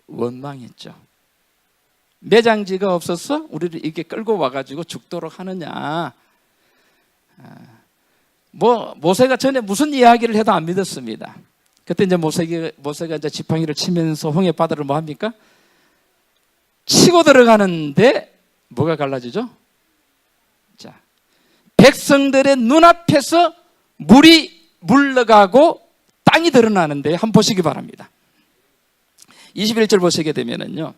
원망했죠. 매장지가 없어서 우리를 이렇게 끌고 와가지고 죽도록 하느냐. 모세가 전에 무슨 이야기를 해도 안 믿었습니다. 그때 이제 모세가 이제 지팡이를 치면서 홍해 바다를 뭐 합니까? 치고 들어가는데 뭐가 갈라지죠? 자, 백성들의 눈앞에서 물이 물러가고 땅이 드러나는데 한번 보시기 바랍니다. 21절 보시게 되면은요,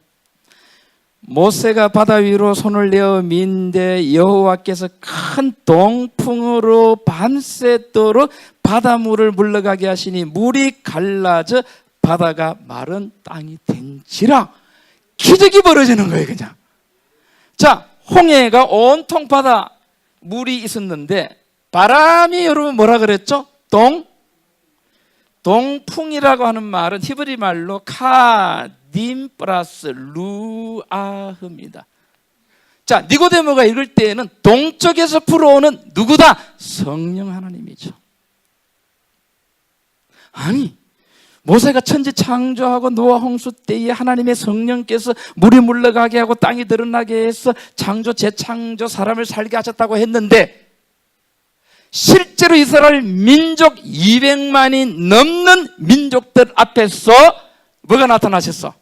모세가 바다 위로 손을 내어 민데 여호와께서 큰 동풍으로 밤새도록 바닷물을 물러가게 하시니 물이 갈라져 바다가 마른 땅이 된지라. 기적이 벌어지는 거예요, 그냥. 자, 홍해가 온통 바다 물이 있었는데 바람이 여러분 뭐라 그랬죠? 동풍이라고 하는 말은 히브리 말로 카딤 플러스 루아흐입니다. 자, 니고데모가 읽을 때에는 동쪽에서 불어오는 누구다? 성령 하나님이죠. 아니, 모세가 천지 창조하고 노아 홍수 때에 하나님의 성령께서 물이 물러가게 하고 땅이 드러나게 해서 창조 재창조 사람을 살게 하셨다고 했는데, 실제로 이스라엘 민족 200만이 넘는 민족들 앞에서 뭐가 나타나셨어?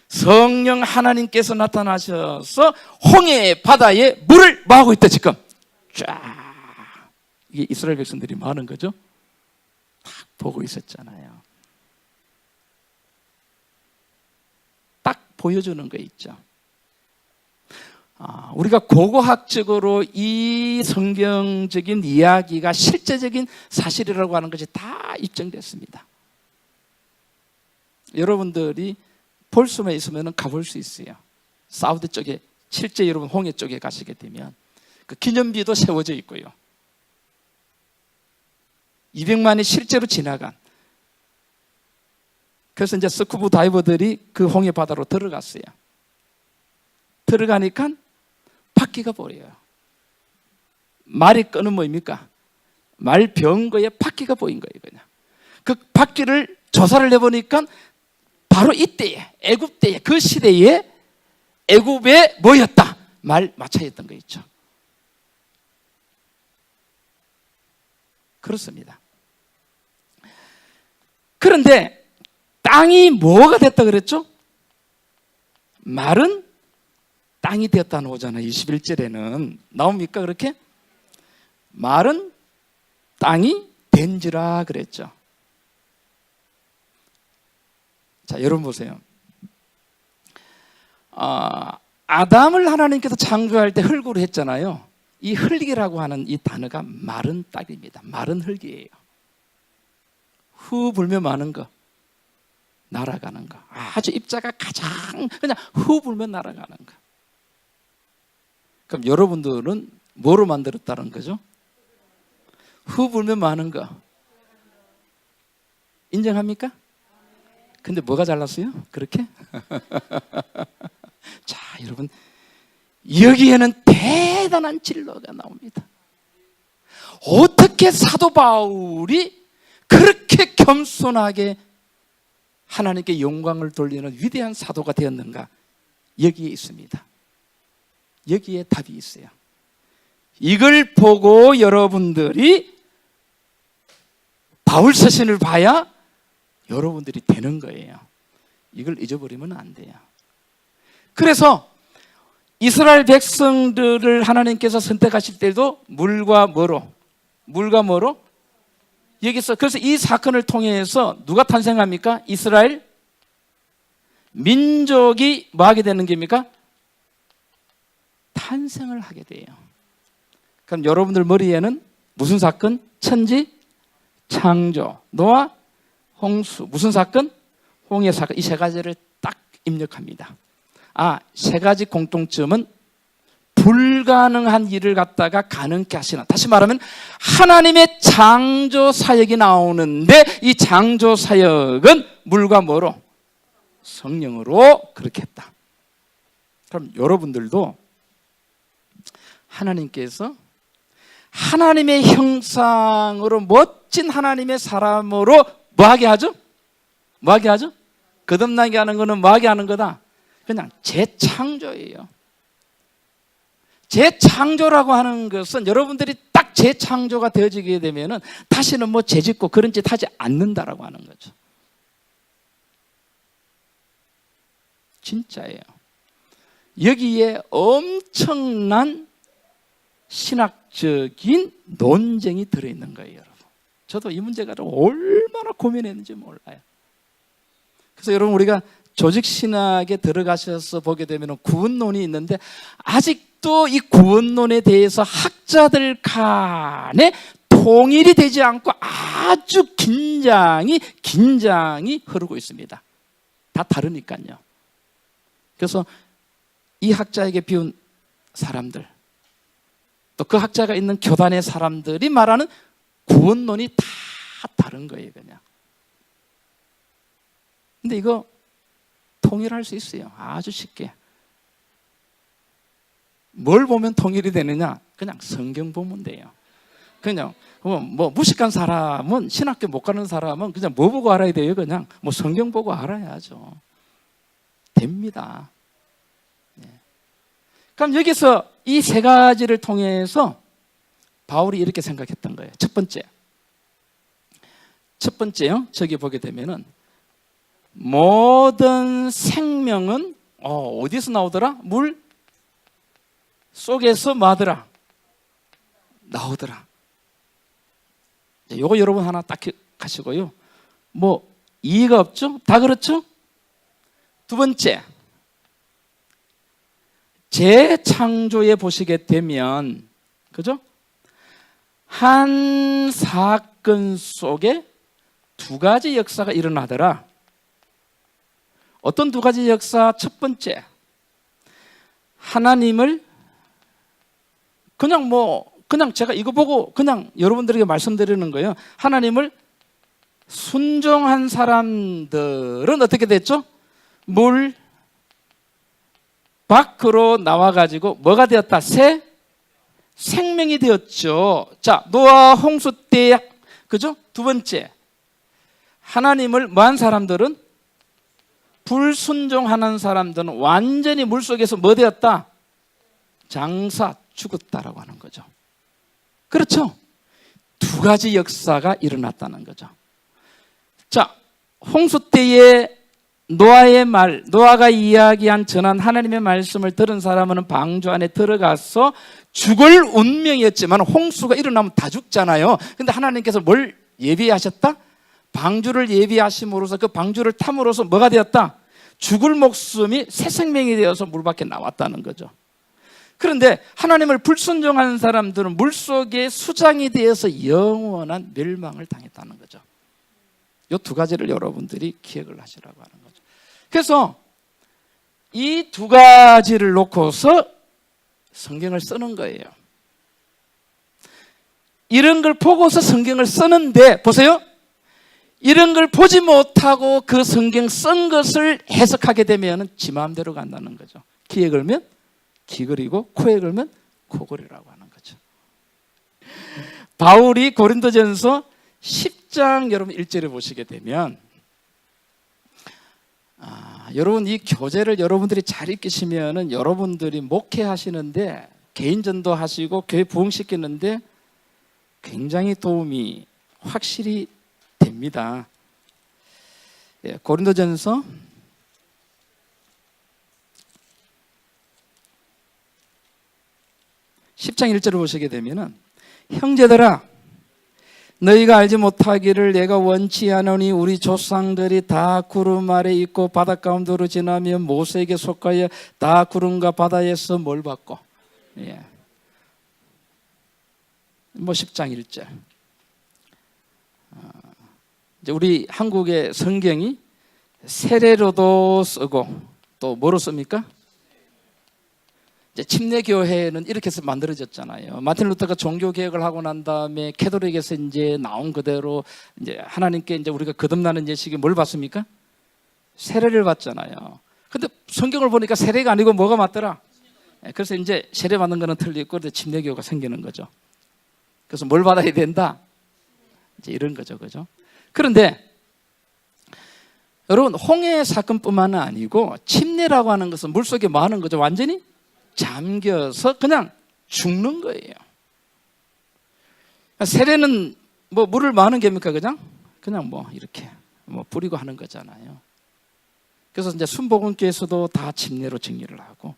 성령 하나님께서 나타나셔서 홍해 바다에 물을 마하고 있다. 지금 쫙, 이게 이스라엘 백성들이 뭐 하는 거죠? 딱 보고 있었잖아요. 딱 보여주는 거 있죠. 우리가 고고학적으로 이 성경적인 이야기가 실제적인 사실이라고 하는 것이 다 입증됐습니다. 여러분들이 볼 수만 있으면 가볼 수 있어요. 사우디 쪽에, 실제 여러분 홍해 쪽에 가시게 되면 그 기념비도 세워져 있고요. 200만이 실제로 지나간. 그래서 이제 스쿠버 다이버들이 그 홍해 바다로 들어갔어요. 들어가니까 바퀴가 보여요. 말이 끄는 뭐입니까? 말 병거에 바퀴가 보인 거예요, 그냥. 그 바퀴를 조사를 해보니까 바로 이때에, 애굽 때에, 그 시대에 애굽에 뭐였다? 말 마차였던 거 있죠. 그렇습니다. 그런데 땅이 뭐가 됐다 그랬죠? 말은 땅이 되었다 나오잖아요. 21절에는 나옵니까 그렇게? 말은 땅이 된지라 그랬죠. 자, 여러분 보세요. 아담을 하나님께서 창조할 때 흙으로 했잖아요. 이 흙이라고 하는 이 단어가 마른 땅입니다. 마른 흙이에요. 후 불면 마는 거, 날아가는 거. 아주 입자가 가장 그냥 후 불면 날아가는 거. 그럼 여러분들은 뭐로 만들었다는 거죠? 후 불면 마는 거. 인정합니까? 근데 뭐가 잘났어요? 그렇게? 자, 여러분, 여기에는 대단한 진로가 나옵니다. 어떻게 사도 바울이 그렇게 겸손하게 하나님께 영광을 돌리는 위대한 사도가 되었는가? 여기에 있습니다. 여기에 답이 있어요. 이걸 보고 여러분들이 바울 서신을 봐야 여러분들이 되는 거예요. 이걸 잊어버리면 안 돼요. 그래서 이스라엘 백성들을 하나님께서 선택하실 때도 물과 뭐로? 여기서 그래서 이 사건을 통해서 누가 탄생합니까? 이스라엘 민족이 뭐 하게 되는 겁니까? 탄생을 하게 돼요. 그럼 여러분들 머리에는 무슨 사건? 천지 창조, 노아 홍수, 무슨 사건? 홍해 사건. 이 세 가지를 딱 입력합니다. 세 가지 공통점은 불가능한 일을 갖다가 가능케 하시는, 다시 말하면 하나님의 창조 사역이 나오는데 이 창조 사역은 물과 뭐로? 성령으로 그렇게 했다. 그럼 여러분들도 하나님께서 하나님의 형상으로 멋진 하나님의 사람으로 뭐하게 하죠? 뭐하게 하죠? 거듭나게 하는 거는 뭐하게 하는 거다? 그냥 재창조예요. 재창조라고 하는 것은 여러분들이 딱 재창조가 되어지게 되면은 다시는 뭐 재짓고 그런 짓 하지 않는다라고 하는 거죠. 진짜예요. 여기에 엄청난 신학적인 논쟁이 들어있는 거예요, 여러분. 저도 이 문제가 얼마나 고민했는지 몰라요. 그래서 여러분, 우리가 조직신학에 들어가셔서 보게 되면 구원론이 있는데, 아직도 이 구원론에 대해서 학자들 간에 통일이 되지 않고 아주 긴장이 흐르고 있습니다. 다 다르니까요. 그래서 이 학자에게 비운 사람들, 또 그 학자가 있는 교단의 사람들이 말하는 구원론이 다 다른 거예요, 그냥. 근데 이거 통일할 수 있어요. 아주 쉽게. 뭘 보면 통일이 되느냐? 그냥 성경 보면 돼요. 그냥 뭐 무식한 사람은, 신학교 못 가는 사람은 그냥 뭐 보고 알아야 돼요? 그냥 뭐 성경 보고 알아야죠. 됩니다. 네. 그럼 여기서 이 세 가지를 통해서 바울이 이렇게 생각했던 거예요. 첫 번째요. 저기 보게 되면은 모든 생명은 어디서 나오더라? 물 속에서 뭐하더라? 나오더라. 요거 여러분 하나 딱 하시고요. 뭐 이의가 없죠? 다 그렇죠? 두 번째, 재창조에 보시게 되면, 그죠? 한 사건 속에 두 가지 역사가 일어나더라. 어떤 두 가지 역사? 첫 번째, 하나님을 그냥 제가 이거 보고 그냥 여러분들에게 말씀드리는 거예요. 하나님을 순종한 사람들은 어떻게 됐죠? 물 밖으로 나와가지고 뭐가 되었다? 새 생명이 되었죠. 자, 노아 홍수 때, 그죠? 두 번째, 하나님을 뭐한 사람들은, 불순종하는 사람들은 완전히 물속에서 뭐 되었다? 장사, 죽었다라고 하는 거죠. 그렇죠? 두 가지 역사가 일어났다는 거죠. 자, 홍수 때에 노아의 말, 노아가 이야기한 전한 하나님의 말씀을 들은 사람은 방주 안에 들어가서 죽을 운명이었지만 홍수가 일어나면 다 죽잖아요. 근데 하나님께서 뭘 예비하셨다? 방주를 예비하심으로써 그 방주를 탐으로써 뭐가 되었다? 죽을 목숨이 새 생명이 되어서 물 밖에 나왔다는 거죠. 그런데 하나님을 불순종하는 사람들은 물속에 수장이 되어서 영원한 멸망을 당했다는 거죠. 이 두 가지를 여러분들이 기억을 하시라고 하는 거죠. 그래서 이 두 가지를 놓고서 성경을 쓰는 거예요. 이런 걸 보고서 성경을 쓰는데, 보세요. 이런 걸 보지 못하고 그 성경 쓴 것을 해석하게 되면 지 마음대로 간다는 거죠. 귀에 걸면 귀걸이고 코에 걸면 코걸이라고 하는 거죠. 바울이 고린도전서 10장 여러분 1절에 보시게 되면, 여러분 이 교재를 여러분들이 잘 읽으시면은 여러분들이 목회하시는데, 개인전도 하시고 교회 부흥시키는데 굉장히 도움이 확실히 됩니다. 고린도전서 10장 1절을 보시게 되면은, 형제들아 너희가 알지 못하기를 내가 원치 않으니 우리 조상들이 다 구름 아래 있고 바다 가운데로 지나며 모세에게 속하여 다 구름과 바다에서 뭘 받고, 뭐 10장 1절. 이제 우리 한국의 성경이 세례로도 쓰고 또 뭐로 씁니까? 이제 침례교회는 이렇게 해서 만들어졌잖아요. 마틴 루터가 종교 개혁을 하고 난 다음에 캐톨릭에서 이제 나온 그대로 이제 하나님께 이제 우리가 거듭나는 예식이 뭘 받습니까? 세례를 받잖아요. 근데 성경을 보니까 세례가 아니고 뭐가 맞더라? 그래서 이제 세례 받는 거는 틀리고 침례교회가 생기는 거죠. 그래서 뭘 받아야 된다? 이제 이런 거죠, 그죠? 그런데 여러분, 홍해 사건뿐만 아니고 침례라고 하는 것은 물속에 뭐 하는 거죠? 완전히 잠겨서 그냥 죽는 거예요. 세례는 뭐 물을 뭐 하는 겁니까? 그냥 뭐 이렇게 뭐 뿌리고 하는 거잖아요. 그래서 이제 순복음교에서도 다 침례로 정리를 하고,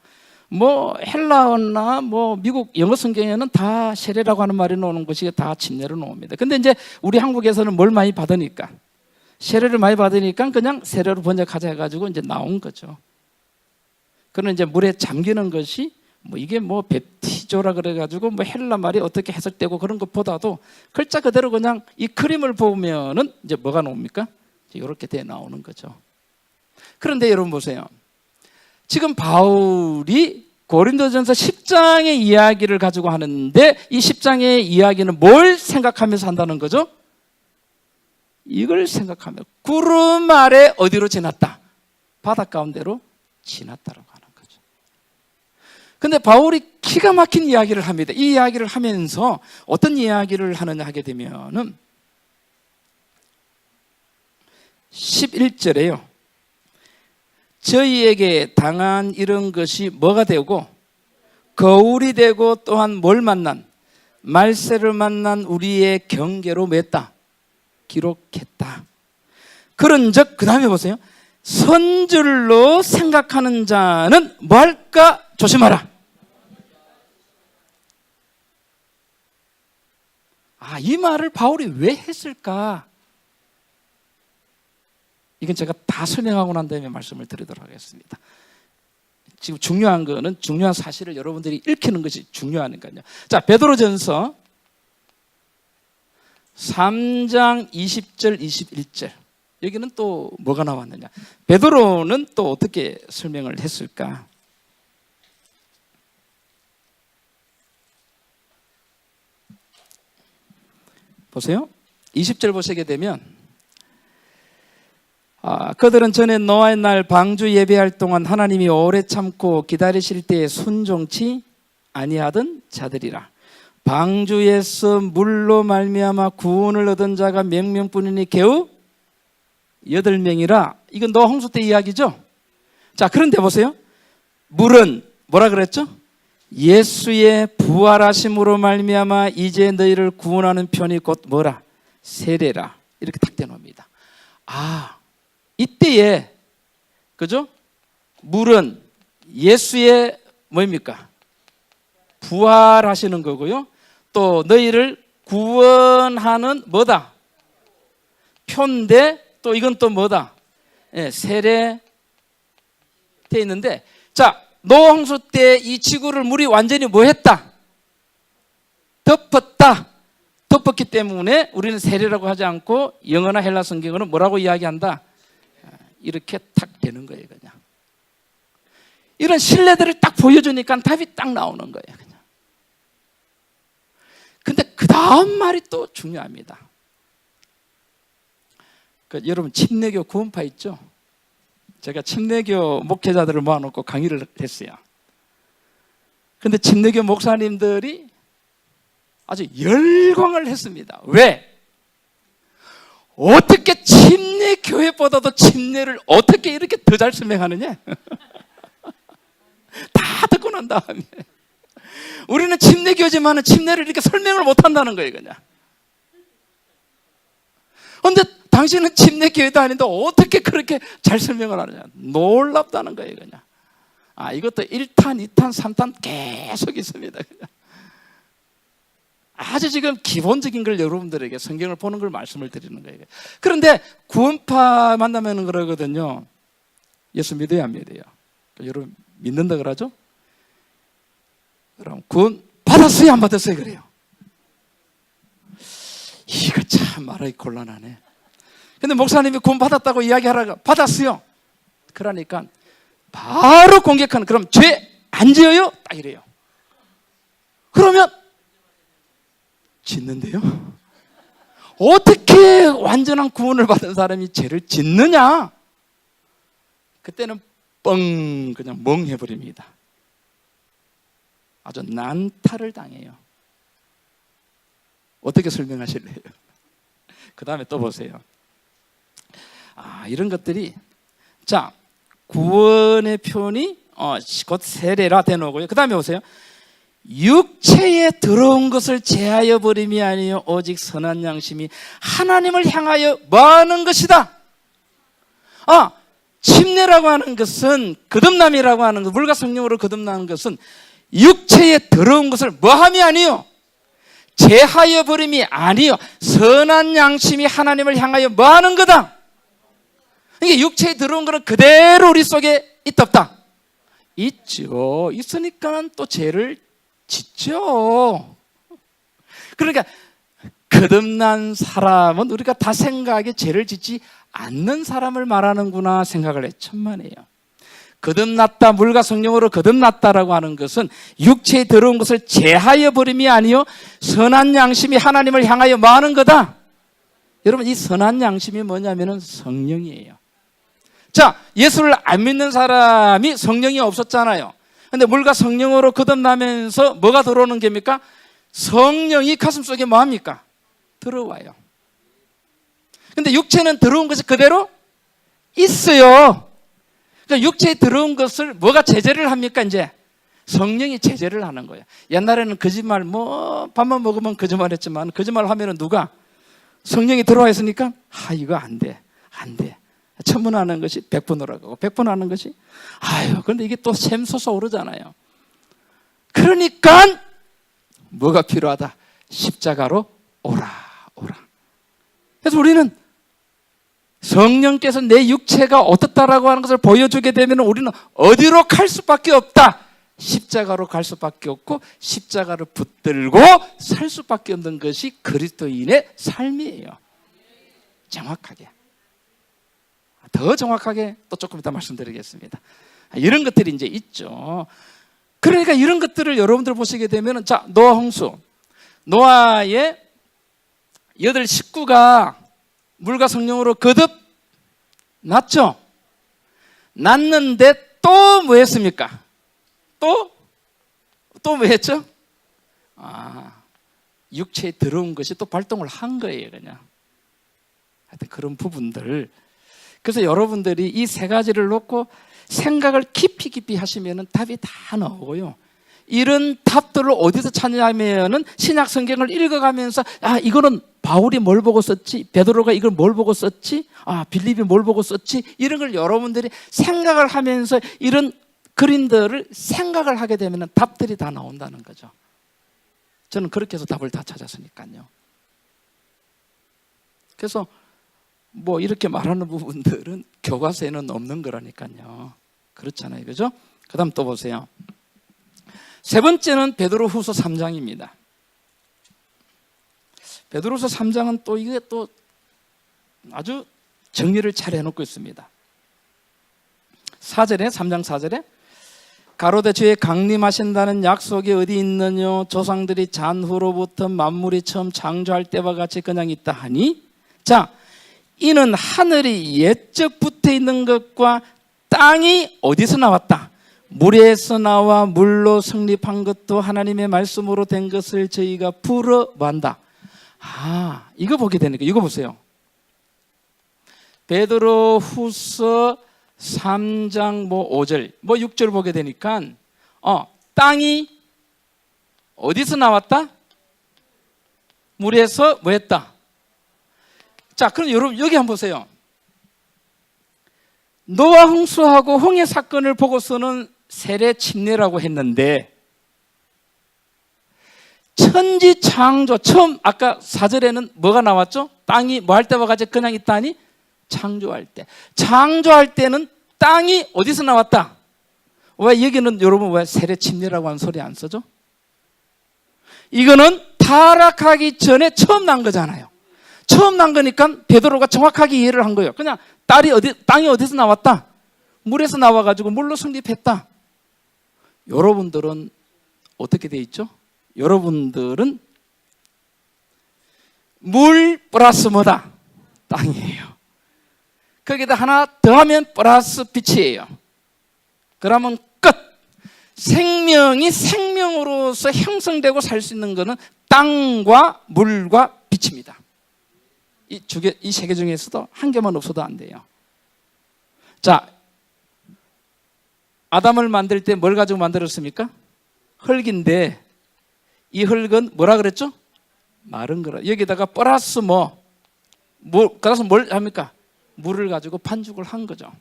뭐 헬라어나 뭐 미국 영어 성경에는 다 세례라고 하는 말이 나오는 것이 다 침례로 나옵니다. 근데 이제 우리 한국에서는 뭘 많이 받으니까, 세례를 많이 받으니까 그냥 세례로 번역하자 해가지고 이제 나온 거죠. 그는 이제 물에 잠기는 것이 뭐 이게 뭐 베티조라 그래가지고 뭐 헬라 말이 어떻게 해석되고 그런 것보다도 글자 그대로 그냥 이 그림을 보면은 이제 뭐가 나옵니까? 이렇게 돼 나오는 거죠. 그런데 여러분 보세요. 지금 바울이 고린도전서 10장의 이야기를 가지고 하는데, 이 10장의 이야기는 뭘 생각하면서 한다는 거죠? 이걸 생각하며 구름 아래 어디로 지났다? 바다 가운데로 지났다라고 하는 거죠. 근데 바울이 기가 막힌 이야기를 합니다. 이 이야기를 하면서 어떤 이야기를 하느냐 하게 되면은 11절에요. 저희에게 당한 이런 것이 뭐가 되고 거울이 되고, 또한 뭘 만난? 말세를 만난 우리의 경계로 맺다, 기록했다. 그런즉 그 다음에 보세요. 선줄로 생각하는 자는 뭐 할까? 조심하라. 이 말을 바울이 왜 했을까? 이건 제가 다 설명하고 난 다음에 말씀을 드리도록 하겠습니다. 지금 중요한 거는, 중요한 사실을 여러분들이 읽히는 것이 중요하니까요. 자, 베드로전서 3장 20절 21절. 여기는 또 뭐가 나왔느냐? 베드로는 또 어떻게 설명을 했을까? 보세요. 20절 보시게 되면, 그들은 전에 노아의 날 방주 예배할 동안 하나님이 오래 참고 기다리실 때에 순종치 아니하던 자들이라. 방주에서 물로 말미암아 구원을 얻은 자가 몇 명뿐이니 겨우 8명이라. 이건 노아 홍수 때 이야기죠. 자, 그런데 보세요. 물은 뭐라 그랬죠? 예수의 부활하심으로 말미암아 이제 너희를 구원하는 편이 곧 뭐라? 세례라. 이렇게 딱 대놓습니다. 이때에, 그죠? 물은 예수의 뭐입니까? 부활하시는 거고요. 또 너희를 구원하는 뭐다? 표인데, 또 이건 또 뭐다? 세례 돼 있는데, 자, 노아 홍수 때 이 지구를 물이 완전히 뭐 했다? 덮었다. 덮었기 때문에 우리는 세례라고 하지 않고 영어나 헬라 성경은 뭐라고 이야기한다? 이렇게 탁 되는 거예요, 그냥. 이런 신뢰들을 딱 보여주니까 답이 딱 나오는 거예요, 그냥. 근데 그 다음 말이 또 중요합니다. 여러분, 침례교 구원파 있죠? 제가 침례교 목회자들을 모아놓고 강의를 했어요. 근데 침례교 목사님들이 아주 열광을 했습니다. 왜? 어떻게 침례교회보다도 침례를 어떻게 이렇게 더 잘 설명하느냐? 다 듣고 난 다음에 우리는 침례교지만은 침례를 이렇게 설명을 못한다는 거예요, 그냥. 그런데 당신은 침례교회도 아닌데 어떻게 그렇게 잘 설명을 하느냐? 놀랍다는 거예요, 그냥. 이것도 1탄, 2탄, 3탄 계속 있습니다, 그냥. 아주 지금 기본적인 걸 여러분들에게 성경을 보는 걸 말씀을 드리는 거예요. 그런데 구원파 만나면 그러거든요. 예수 믿어야 안 믿어요? 여러분 믿는다 그러죠? 그럼 구원 받았어요, 안 받았어요? 그래요. 이거 참 말하기 곤란하네. 근데 목사님이 구원 받았다고 이야기하라고, 받았어요. 그러니까 바로 공격하는, 그럼 죄 안 지어요? 딱 이래요. 그러면 짓는데요? 어떻게 완전한 구원을 받은 사람이 죄를 짓느냐? 그때는 뻥 그냥 멍해버립니다. 아주 난타를 당해요. 어떻게 설명하실래요? 그 다음에 또 보세요. 이런 것들이, 자, 구원의 표현이 곧 세례라 되놓고요. 그 다음에 보세요. 육체에 들어온 것을 제하여 버림이 아니요 오직 선한 양심이 하나님을 향하여 뭐하는 것이다. 침례라고 하는 것은, 거듭남이라고 하는 것, 물과 성령으로 거듭나는 것은 육체에 들어온 것을 뭐함이 아니요 제하여 버림이 아니요 선한 양심이 하나님을 향하여 뭐하는 거다. 이게 육체에 들어온 것은 그대로 우리 속에 있다 없다? 있죠. 있으니까 또 죄를 짓죠. 그러니까 거듭난 사람은 우리가 다 생각하기에 죄를 짓지 않는 사람을 말하는구나 생각을 해. 천만에요. 거듭났다, 물과 성령으로 거듭났다라고 하는 것은 육체에 들어온 것을 제하여 버림이 아니요 선한 양심이 하나님을 향하여 뭐 하는 거다. 여러분, 이 선한 양심이 뭐냐면은 성령이에요. 자, 예수를 안 믿는 사람이 성령이 없었잖아요. 근데 물과 성령으로 거듭나면서 뭐가 들어오는 겁니까? 성령이 가슴속에 뭐 합니까? 들어와요. 근데 육체는 들어온 것이 그대로 있어요. 그러니까 육체에 들어온 것을 뭐가 제재를 합니까? 이제 성령이 제재를 하는 거예요. 옛날에는 거짓말, 밥만 먹으면 거짓말 했지만, 거짓말 하면은 누가? 성령이 들어와 있으니까, 이거 안 돼. 안 돼. 1000번 하는 것이 100번으로 하고, 100번 하는 것이, 그런데 이게 또 샘솟아 오르잖아요. 그러니까, 뭐가 필요하다? 십자가로 오라. 그래서 우리는 성령께서 내 육체가 어떻다라고 하는 것을 보여주게 되면 우리는 어디로 갈 수밖에 없다. 십자가로 갈 수밖에 없고 십자가를 붙들고 살 수밖에 없는 것이 그리스도인의 삶이에요. 정확하게. 더 정확하게 또 조금 이따 말씀드리겠습니다. 이런 것들이 이제 있죠. 그러니까 이런 것들을 여러분들 보시게 되면, 자, 노아 홍수. 노아의 8 식구가 물과 성령으로 거듭났죠. 났는데 또 뭐 했습니까? 또 뭐 했죠? 육체에 들어온 것이 또 발동을 한 거예요, 그냥. 하여튼 그런 부분들. 그래서 여러분들이 이 3가지를 놓고 생각을 깊이 하시면은 답이 다 나오고요. 이런 답들을 어디서 찾냐면은 신약 성경을 읽어가면서, 이거는 바울이 뭘 보고 썼지? 베드로가 이걸 뭘 보고 썼지? 빌립이 뭘 보고 썼지? 이런 걸 여러분들이 생각을 하면서 이런 그림들을 생각을 하게 되면 답들이 다 나온다는 거죠. 저는 그렇게 해서 답을 다 찾았으니까요. 그래서 이렇게 말하는 부분들은 교과서에는 없는 거라니까요. 그렇잖아요. 그죠? 그 다음 또 보세요. 3번째는 베드로후서 3장입니다. 베드로후서 3장은 또 이게 또 아주 정리를 잘 해놓고 있습니다. 3장 4절에 가로되 주의 강림하신다는 약속이 어디 있느뇨? 조상들이 잔후로부터 만물이 처음 창조할 때와 같이 그냥 있다 하니, 자, 이는 하늘이 옛적 붙어 있는 것과 땅이 어디서 나왔다? 물에서 나와 물로 성립한 것도 하나님의 말씀으로 된 것을 저희가 부러워한다. 이거 보게 되니까 이거 보세요. 베드로후서 3장 5절 6절 보게 되니까 땅이 어디서 나왔다? 물에서 뭐 했다? 자, 그럼 여러분 여기 한번 보세요. 노아 홍수하고 홍해 사건을 보고서는 세례 침례라고 했는데, 천지 창조 처음 아까 4절에는 뭐가 나왔죠? 땅이 뭐 할 때와 같이 그냥 있다니? 창조할 때는 땅이 어디서 나왔다? 왜 여기는 여러분 왜 세례 침례라고 하는 소리 안 써죠? 이거는 타락하기 전에 처음 난 거잖아요. 처음 난 거니까 베드로가 정확하게 이해를 한 거예요. 그냥 땅이 어디서 나왔다? 물에서 나와가지고 물로 성립했다. 여러분들은 어떻게 돼 있죠? 여러분들은 물 플러스 뭐다? 땅이에요. 거기다 하나 더하면 플러스 빛이에요. 그러면 끝. 생명이 생명으로서 형성되고 살 수 있는 것은 땅과 물과 빛입니다. 이 세 개 중에서도 한 개만 없어도 안 돼요. 자, 아담을 만들 때 뭘 가지고 만들었습니까? 흙인데 이 흙은 뭐라 그랬죠? 마른 거라. 여기다가 플러스 그래서 뭘 합니까? 물을 가지고 반죽을 한 거죠.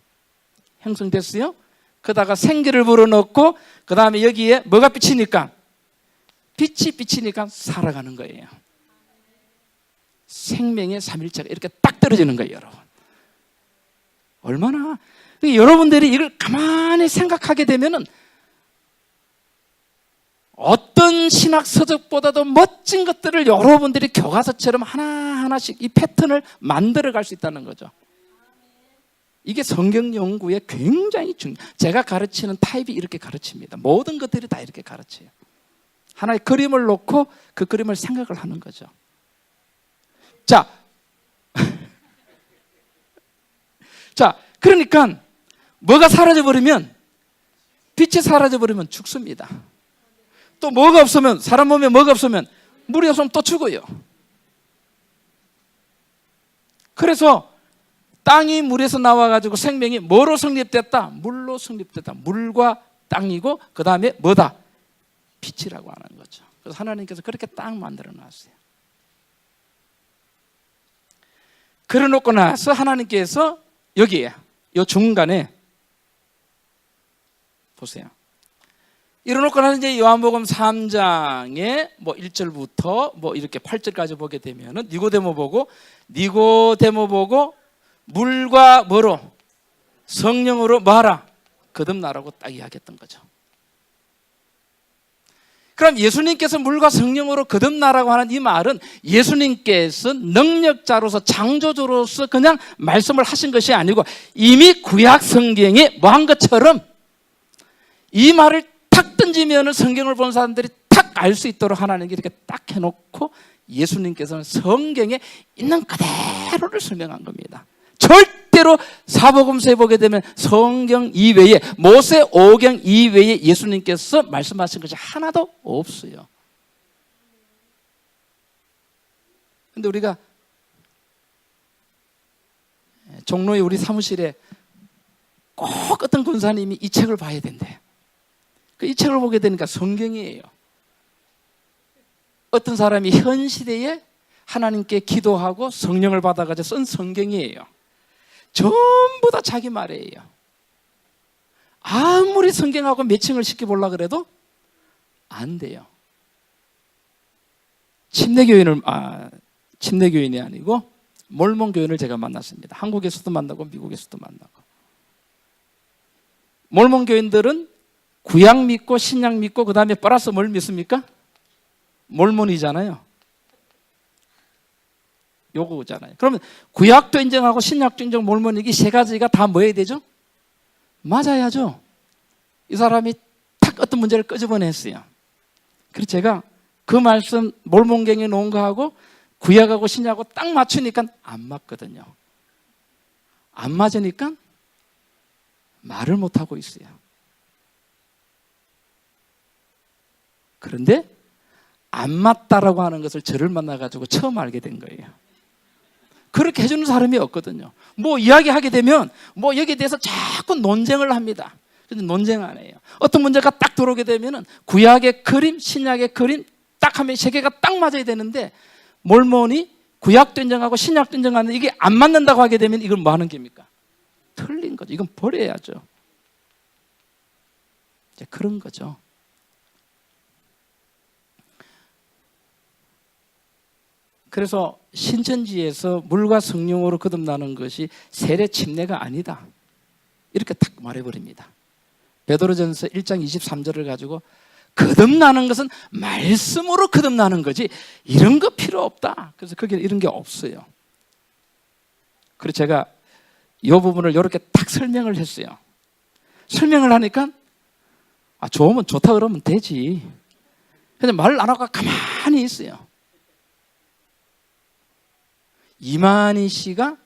형성됐어요? 그다가 생기를 불어넣고 그 다음에 여기에 뭐가 비치니까? 빛이 비치니까 살아가는 거예요. 생명의 삼일체가 이렇게 딱 떨어지는 거예요, 여러분. 얼마나 여러분들이 이걸 가만히 생각하게 되면은 어떤 신학 서적보다도 멋진 것들을 여러분들이 교과서처럼 하나하나씩 이 패턴을 만들어 갈 수 있다는 거죠. 이게 성경 연구에 굉장히 제가 가르치는 타입이 이렇게 가르칩니다. 모든 것들이 다 이렇게 가르쳐요. 하나의 그림을 놓고 그 그림을 생각을 하는 거죠. 자, 그러니까 뭐가 사라져버리면, 빛이 사라져버리면 죽습니다. 또 뭐가 없으면, 사람 몸에 뭐가 없으면, 물이 없으면 또 죽어요. 그래서 땅이 물에서 나와가지고 생명이 뭐로 성립됐다? 물로 성립됐다. 물과 땅이고 그 다음에 뭐다? 빛이라고 하는 거죠. 그래서 하나님께서 그렇게 딱 만들어 놨어요. 그래 놓고 나서 하나님께서 여기에 이 중간에 보세요. 이래놓고 나서 이제 요한복음 3장에 1절부터 이렇게 8절까지 보게 되면은 니고데모 보고 물과 뭐로? 성령으로 뭐하라? 거듭나라고 딱 이야기했던 거죠. 그럼 예수님께서 물과 성령으로 거듭나라고 하는 이 말은 예수님께서 능력자로서 창조주로서 그냥 말씀을 하신 것이 아니고 이미 구약 성경에 뭐 한 것처럼 이 말을 탁 던지면 성경을 본 사람들이 탁 알 수 있도록 하나님께 이렇게 딱 해놓고 예수님께서는 성경에 있는 그대로를 설명한 겁니다. 절대로 사복음서에 보게 되면 성경 이외에 모세 오경 이외에 예수님께서 말씀하신 것이 하나도 없어요. 근데 우리가 종로의 우리 사무실에 꼭 어떤 권사님이 이 책을 봐야 된대. 이 책을 보게 되니까 성경이에요. 어떤 사람이 현 시대에 하나님께 기도하고 성령을 받아가지고 쓴 성경이에요. 전부 다 자기 말이에요. 아무리 성경하고 매칭을 시켜보려고 그래도 안 돼요. 침례교인이 아니고 몰몬교인을 제가 만났습니다. 한국에서도 만나고 미국에서도 만나고. 몰몬교인들은 구약 믿고 신약 믿고 그 다음에 플러스 뭘 믿습니까? 몰몬이잖아요. 요거잖아요. 그러면 구약도 인정하고 신약도 인정, 몰몬이기 세 가지가 다 뭐 해야 되죠? 맞아야죠. 이 사람이 탁 어떤 문제를 끄집어냈어요. 그래서 제가 그 말씀 몰몬경에 놓은 거하고 구약하고 신약하고 딱 맞추니까 안 맞거든요. 안 맞으니까 말을 못하고 있어요. 그런데 안 맞다라고 하는 것을 저를 만나가지고 처음 알게 된 거예요. 그렇게 해주는 사람이 없거든요. 이야기하게 되면 여기에 대해서 자꾸 논쟁을 합니다. 근데 논쟁 안 해요. 어떤 문제가 딱 들어오게 되면은 구약의 그림, 신약의 그림 딱 하면 세 개가 딱 맞아야 되는데 몰몬이 구약도 인정하고 신약도 인정하는데 이게 안 맞는다고 하게 되면 이건 뭐 하는 겁니까? 틀린 거죠. 이건 버려야죠. 이제 그런 거죠. 그래서 신천지에서 물과 성령으로 거듭나는 것이 세례 침례가 아니다. 이렇게 딱 말해버립니다. 베드로전서 1장 23절을 가지고 거듭나는 것은 말씀으로 거듭나는 거지 이런 거 필요 없다. 그래서 거기에 이런 게 없어요. 그래서 제가 이 부분을 이렇게 딱 설명을 했어요. 설명을 하니까 좋으면 좋다 그러면 되지. 근데 말을 안 하고 가만히 있어요. 이만희 씨가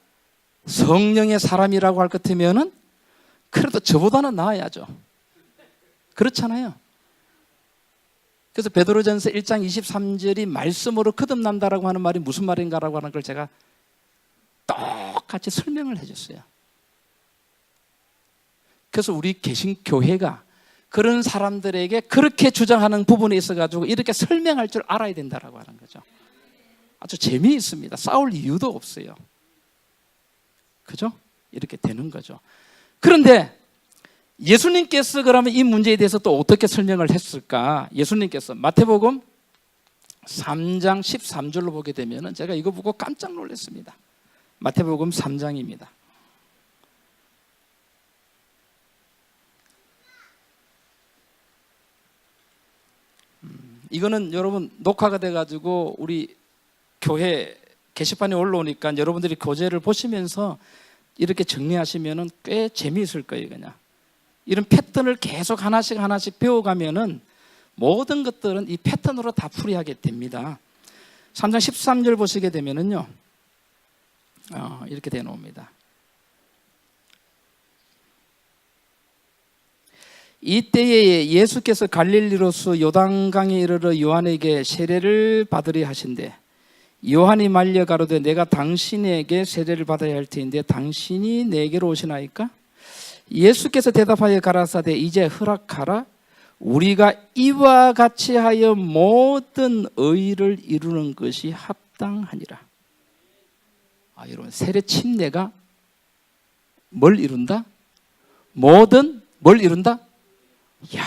성령의 사람이라고 할 것 같으면은 그래도 저보다는 나아야죠. 그렇잖아요. 그래서 베드로전서 1장 23절이 말씀으로 거듭난다라고 하는 말이 무슨 말인가라고 하는 걸 제가 똑같이 설명을 해줬어요. 그래서 우리 개신교회가 그런 사람들에게 그렇게 주장하는 부분에 있어가지고 이렇게 설명할 줄 알아야 된다라고 하는 거죠. 아주 재미있습니다. 싸울 이유도 없어요. 그죠? 이렇게 되는 거죠. 그런데 예수님께서 그러면 이 문제에 대해서 또 어떻게 설명을 했을까? 예수님께서 마태복음 3장 13절로 보게 되면 제가 이거 보고 깜짝 놀랐습니다. 마태복음 3장입니다. 이거는 여러분 녹화가 돼가지고 우리 교회 게시판에 올라오니까 여러분들이 교재를 보시면서 이렇게 정리하시면 꽤 재미있을 거예요. 그냥 이런 패턴을 계속 하나씩 배워가면은 모든 것들은 이 패턴으로 다 풀이하게 됩니다. 3장 13절 보시게 되면은요, 이렇게 되어 놓습니다. 이때에 예수께서 갈릴리로서 요단강에 이르러 요한에게 세례를 받으려 하신대 요한이 말려 가로되 내가 당신에게 세례를 받아야 할 터인데 당신이 내게로 오시나이까? 예수께서 대답하여 가라사대 이제 허락하라. 우리가 이와 같이 하여 모든 의를 이루는 것이 합당하니라. 여러분, 세례 침례가 뭘 이룬다? 모든 뭘 이룬다? 이야,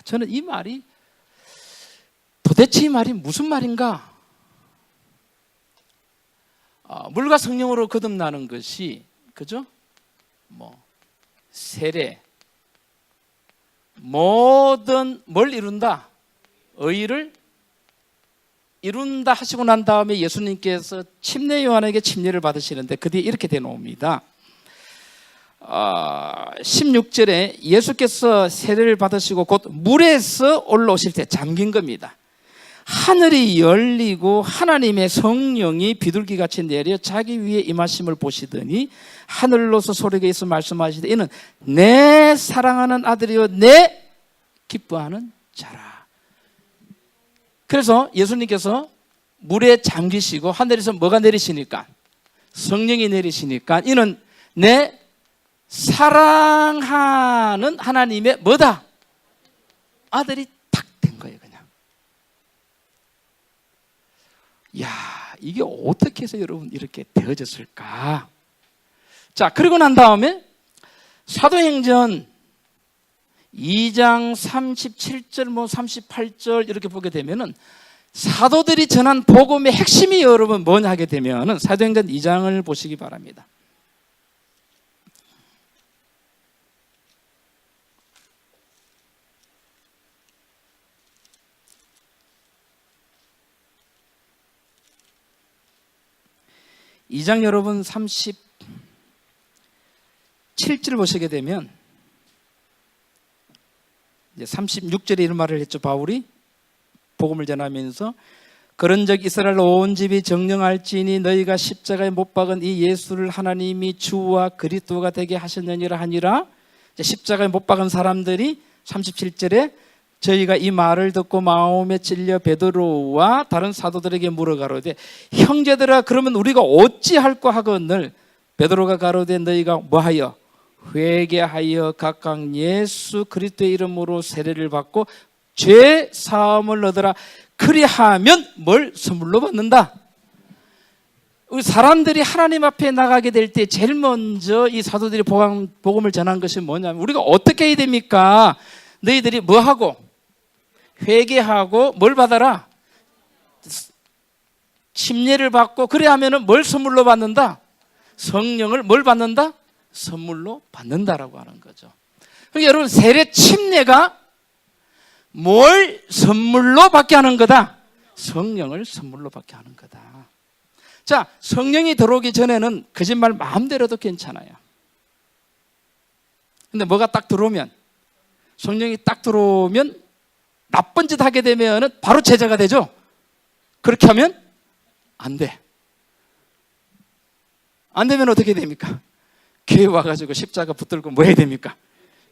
저는 이 말이 도대체 이 말이 무슨 말인가? 물과 성령으로 거듭나는 것이, 그죠? 세례, 모든 뭘 이룬다? 의를 이룬다 하시고 난 다음에 예수님께서 침례 요한에게 침례를 받으시는데 그 뒤에 이렇게 돼 놓습니다. 16절에 예수께서 세례를 받으시고 곧 물에서 올라오실 때 잠긴 겁니다. 하늘이 열리고 하나님의 성령이 비둘기같이 내려 자기 위에 임하심을 보시더니 하늘로서 소리가 있어 말씀하시되 이는 내 사랑하는 아들이요 내 기뻐하는 자라. 그래서 예수님께서 물에 잠기시고 하늘에서 뭐가 내리시니까? 성령이 내리시니까 이는 내 사랑하는 하나님의 뭐다? 아들이 탁 된 거예요. 그냥. 야, 이게 어떻게 해서 여러분 이렇게 되어졌을까? 자, 그리고 난 다음에 사도행전 2장 37절 38절 이렇게 보게 되면은 사도들이 전한 복음의 핵심이 여러분 뭐냐 하게 되면은 사도행전 2장을 보시기 바랍니다. 이 장 여러분 37절 보시게 되면 이제 36절에 이런 말을 했죠. 바울이 복음을 전하면서 그런즉 이스라엘 온 집이 정령할지니 너희가 십자가에 못 박은 이 예수를 하나님이 주와 그리스도가 되게 하셨느니라 하니라. 십자가에 못 박은 사람들이 37절에 저희가 이 말을 듣고 마음에 찔려 베드로와 다른 사도들에게 물어가로되 형제들아 그러면 우리가 어찌할꼬 하거늘 베드로가 가로되 너희가 뭐하여 회개하여 각각 예수 그리스도의 이름으로 세례를 받고 죄 사함을 얻으라. 그리하면 뭘 선물로 받는다? 우리 사람들이 하나님 앞에 나가게 될 때 제일 먼저 이 사도들이 복음을 전한 것이 뭐냐면 우리가 어떻게 해야 됩니까? 너희들이 뭐하고? 회개하고 뭘 받아라? 침례를 받고 그래 하면은 뭘 선물로 받는다? 성령을 뭘 받는다? 선물로 받는다라고 하는 거죠. 그러니까 여러분 세례 침례가 뭘 선물로 받게 하는 거다? 성령을 선물로 받게 하는 거다. 자, 성령이 들어오기 전에는 거짓말 마음대로도 괜찮아요. 근데 뭐가 딱 들어오면 성령이 딱 들어오면 나쁜 짓 하게 되면 바로 제자가 되죠. 그렇게 하면 안 돼. 안 되면 어떻게 됩니까? 교회 와가지고 십자가 붙들고 뭐 해야 됩니까?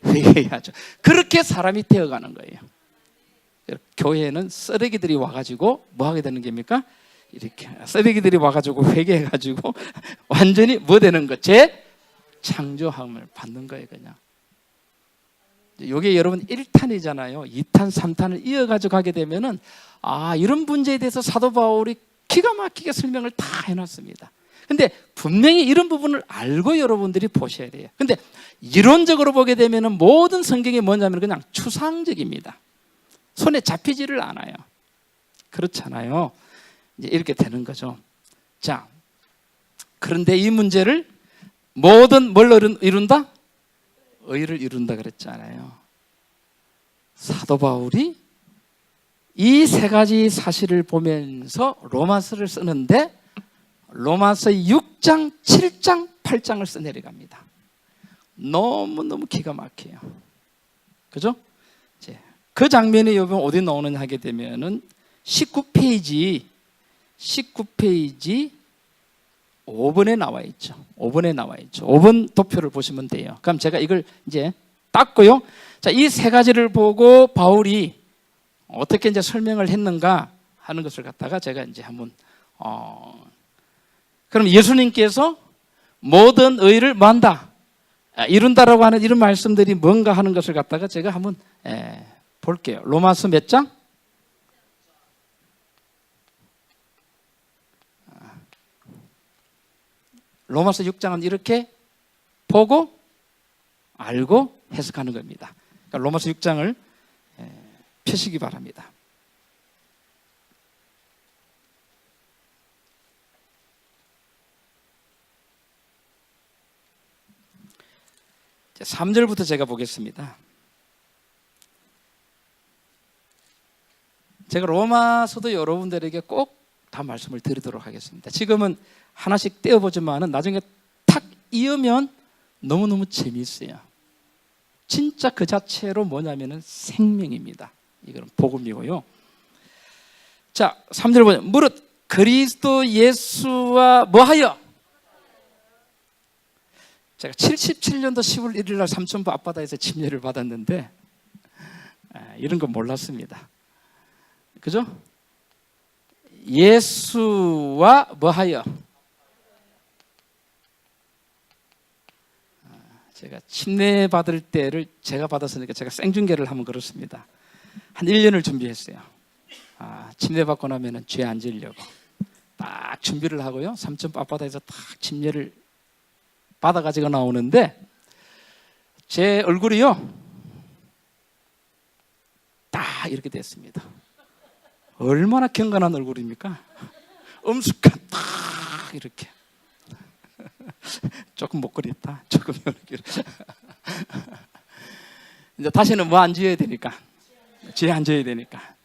회개해야죠. 그렇게 사람이 되어가는 거예요. 교회에는 쓰레기들이 와가지고 뭐 하게 되는 겁니까? 이렇게 쓰레기들이 와가지고 회개해가지고 완전히 뭐 되는 거? 재창조함을 받는 거예요. 그냥 이게 여러분 1탄이잖아요 2탄 3탄을 이어가지고 가게 되면은 이런 문제에 대해서 사도 바울이 기가 막히게 설명을 다 해놨습니다. 근데 분명히 이런 부분을 알고 여러분들이 보셔야 돼요. 근데 이론적으로 보게 되면은 모든 성경이 뭐냐면 그냥 추상적입니다. 손에 잡히지를 않아요. 그렇잖아요. 이제 이렇게 되는 거죠. 자, 그런데 이 문제를 모든 뭘 이룬다? 의를 이룬다 그랬잖아요. 사도 바울이 이 세 가지 사실을 보면서 로마서를 쓰는데 로마서 6장, 7장, 8장을 써내려갑니다. 너무너무 기가 막혀요. 그죠? 그 장면이 여러분 어디 나오느냐 하게 되면은 19페이지 5번에 나와 있죠. 5번에 나와 있죠. 5번 도표를 보시면 돼요. 그럼 제가 이걸 이제 땄고요. 자, 이 세 가지를 보고 바울이 어떻게 이제 설명을 했는가 하는 것을 갖다가 제가 이제 한번 그럼 예수님께서 모든 의를 뭐 한다? 이룬다라고 하는 이런 말씀들이 뭔가 하는 것을 갖다가 제가 한번 볼게요. 로마서 몇 장? 로마서 6장은 이렇게 보고 알고 해석하는 겁니다. 그러니까 로마서 6장을 펴시기 바랍니다. 자, 3절부터 제가 보겠습니다. 제가 로마서도 여러분들에게 꼭 다 말씀을 드리도록 하겠습니다. 지금은 하나씩 떼어보지만은 나중에 탁 이으면 너무너무 재미있어요. 진짜 그 자체로 뭐냐면은 생명입니다. 이거는 복음이고요. 자, 3절 보면 무릇 그리스도 예수와 뭐하여? 제가 77년도 10월 1일 날 삼천포 앞바다에서 침례를 받았는데 이런 건 몰랐습니다. 그죠? 예수와 뭐하여? 제가 침례 받을 때를 제가 받았으니까 제가 생중계를 하면 그렇습니다. 한 1년을 준비했어요. 침례 받고 나면은 죄 안 지으려고 딱 준비를 하고요. 삼천포 앞바다에서 딱 침례를 받아가지고 나오는데 제 얼굴이요 딱 이렇게 됐습니다. 얼마나 경건한 얼굴입니까? 엄숙한 딱 이렇게 조금 못 그렸다. 조금 이렇게 이제 다시는 뭐 안 지어야 되니까 죄 안 지어야 되니까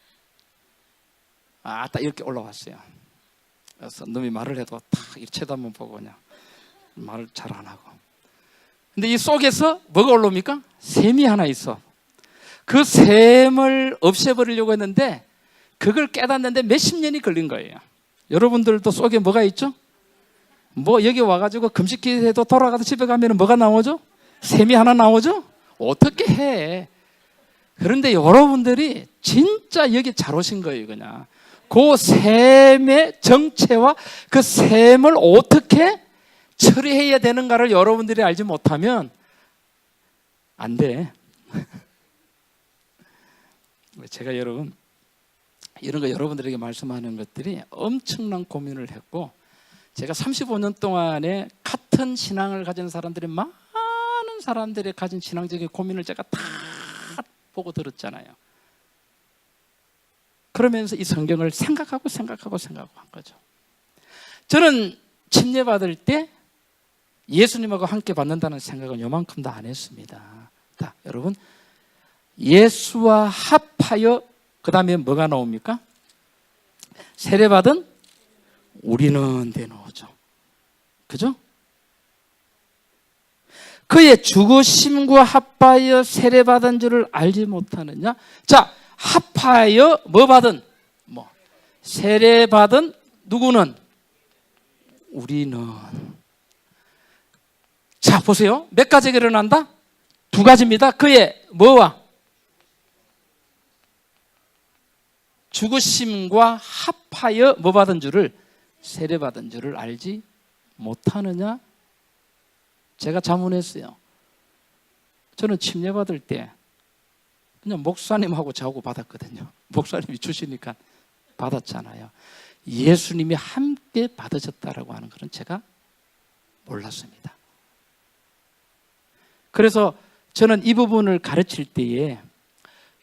딱 이렇게 올라왔어요. 그래서 놈이 말을 해도 딱 이렇게 쳐다만 보고 그냥 말을 잘 안 하고. 근데 이 속에서 뭐가 올라옵니까? 샘이 하나 있어. 그 샘을 없애버리려고 했는데 그걸 깨닫는데 몇십 년이 걸린 거예요. 여러분들도 속에 뭐가 있죠? 뭐 여기 와가지고 금식기해도 돌아가서 집에 가면 뭐가 나오죠? 샘이 하나 나오죠? 어떻게 해? 그런데 여러분들이 진짜 여기 잘 오신 거예요. 그냥 그 샘의 정체와 그 샘을 어떻게 처리해야 되는가를 여러분들이 알지 못하면 안 돼. 제가 여러분 이런 거 여러분들에게 말씀하는 것들이 엄청난 고민을 했고 제가 35년 동안에 같은 신앙을 가진 사람들이 많은 사람들이 가진 신앙적인 고민을 제가 다 보고 들었잖아요. 그러면서 이 성경을 생각하고 한 거죠. 저는 침례 받을 때 예수님하고 함께 받는다는 생각은 요만큼도 안 했습니다. 자, 여러분 예수와 합하여 그 다음에 뭐가 나옵니까? 세례받은 우리는 돼 나오죠. 그죠? 그의 죽으심과 합하여 세례받은 줄을 알지 못하느냐? 자, 합하여 뭐 받은? 뭐 세례받은 누구는? 우리는. 자, 보세요. 몇 가지가 일어난다? 두 가지입니다. 그의 뭐와? 죽으심과 합하여 뭐 받은 줄을, 세례받은 줄을 알지 못하느냐? 제가 자문했어요. 저는 침례받을 때 그냥 목사님하고 저하고 받았거든요. 목사님이 주시니까 받았잖아요. 예수님이 함께 받으셨다라고 하는 것은 제가 몰랐습니다. 그래서 저는 이 부분을 가르칠 때에,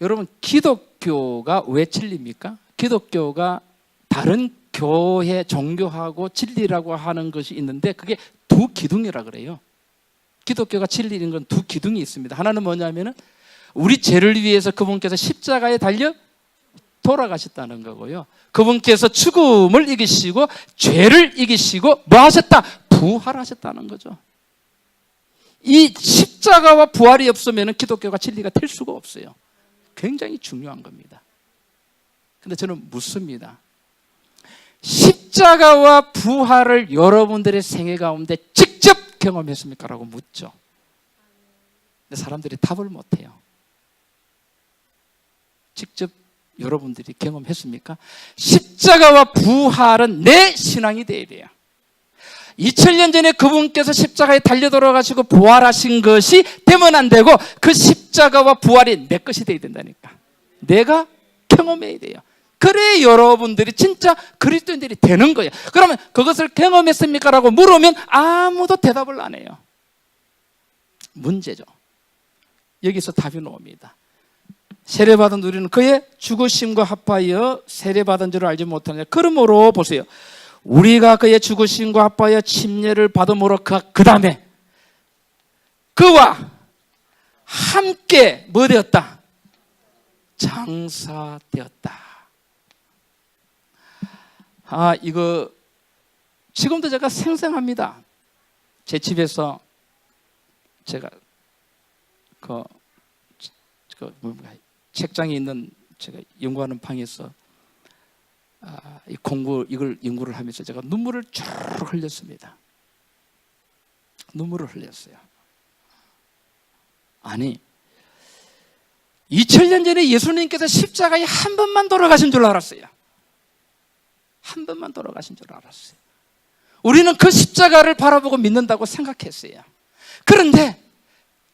여러분 기독교가 왜 진리입니까? 기독교가 다른 교회 종교하고 진리라고 하는 것이 있는데 그게 두 기둥이라 그래요. 기독교가 진리인 건 두 기둥이 있습니다. 하나는 뭐냐면은 우리 죄를 위해서 그분께서 십자가에 달려 돌아가셨다는 거고요. 그분께서 죽음을 이기시고 죄를 이기시고 뭐 하셨다? 부활하셨다는 거죠. 이 십자가와 부활이 없으면 기독교가 진리가 될 수가 없어요. 굉장히 중요한 겁니다. 근데 저는 묻습니다. 십자가와 부활을 여러분들의 생애 가운데 직접 경험했습니까? 라고 묻죠. 근데 사람들이 답을 못해요. 직접 여러분들이 경험했습니까? 십자가와 부활은 내 신앙이 돼야 돼요. 2000년 전에 그분께서 십자가에 달려 돌아가시고 부활하신 것이 되면 안 되고, 그 십자가와 부활이 내 것이 돼야 된다니까. 내가 경험해야 돼요. 그래 여러분들이 진짜 그리스도인들이 되는 거예요. 그러면 그것을 경험했습니까? 라고 물으면 아무도 대답을 안 해요. 문제죠. 여기서 답이 나옵니다. 세례받은 우리는 그의 죽으심과 합하여 세례받은 줄을 알지 못하느냐. 그러므로 보세요. 우리가 그의 죽으심과 합하여 침례를 받음으로 그 다음에 그와 함께 뭐 되었다? 장사되었다. 이거 지금도 제가 생생합니다. 제 집에서 제가 책장에 있는 제가 연구하는 방에서 이걸 연구를 하면서 제가 눈물을 쭉 흘렸습니다. 눈물을 흘렸어요. 아니, 2000년 전에 예수님께서 십자가에 한 번만 돌아가신 줄 알았어요. 한 번만 돌아가신 줄 알았어요. 우리는 그 십자가를 바라보고 믿는다고 생각했어요. 그런데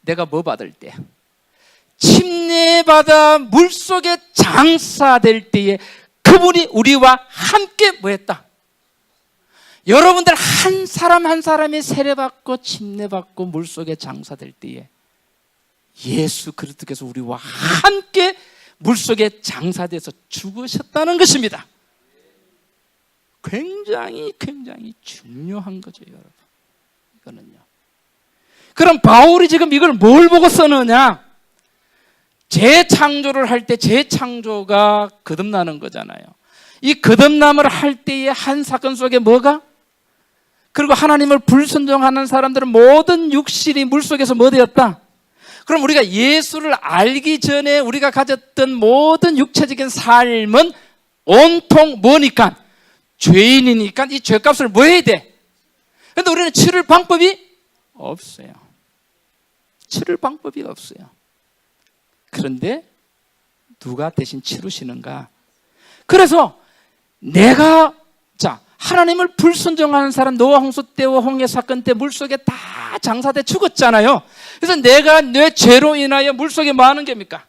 내가 뭐 받을 때? 침례받아 물속에 장사될 때에 그분이 우리와 함께 뭐 했다? 여러분들 한 사람 한 사람이 세례받고 침례받고 물속에 장사될 때에 예수 그리스도께서 우리와 함께 물속에 장사돼서 죽으셨다는 것입니다. 굉장히 중요한 거죠, 여러분. 이거는요. 그럼 바울이 지금 이걸 뭘 보고 쓰느냐? 재창조를 할 때 재창조가 거듭나는 거잖아요. 이 거듭남을 할 때의 한 사건 속에 뭐가? 그리고 하나님을 불순종하는 사람들은 모든 육신이 물속에서 뭐 되었다? 그럼 우리가 예수를 알기 전에 우리가 가졌던 모든 육체적인 삶은 온통 뭐니까? 죄인이니까 이 죄값을 뭐 해야 돼? 그런데 우리는 치를 방법이 없어요. 치를 방법이 없어요. 그런데 누가 대신 치르시는가? 그래서 내가 하나님을 불순종하는 사람, 노아 홍수 때와 홍해 사건 때 물속에 다 장사돼 죽었잖아요. 그래서 내가 내 죄로 인하여 물속에 뭐 하는 겁니까?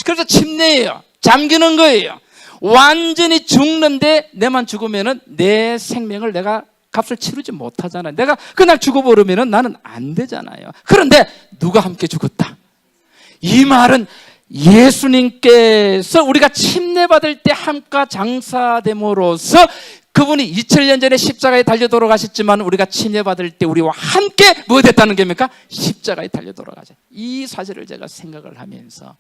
그래서 침례예요. 잠기는 거예요. 완전히 죽는데 내만 죽으면은 내 생명을 내가 값을 치르지 못하잖아요. 내가 그날 죽어버리면은 나는 안 되잖아요. 그런데 누가 함께 죽었다? 이 말은 예수님께서 우리가 침례받을 때 함께 장사됨으로써 그분이 2000년 전에 십자가에 달려 돌아가셨지만 우리가 침례받을 때 우리와 함께 뭐 됐다는 겁니까? 십자가에 달려 돌아가죠. 이 사실을 제가 생각을 하면서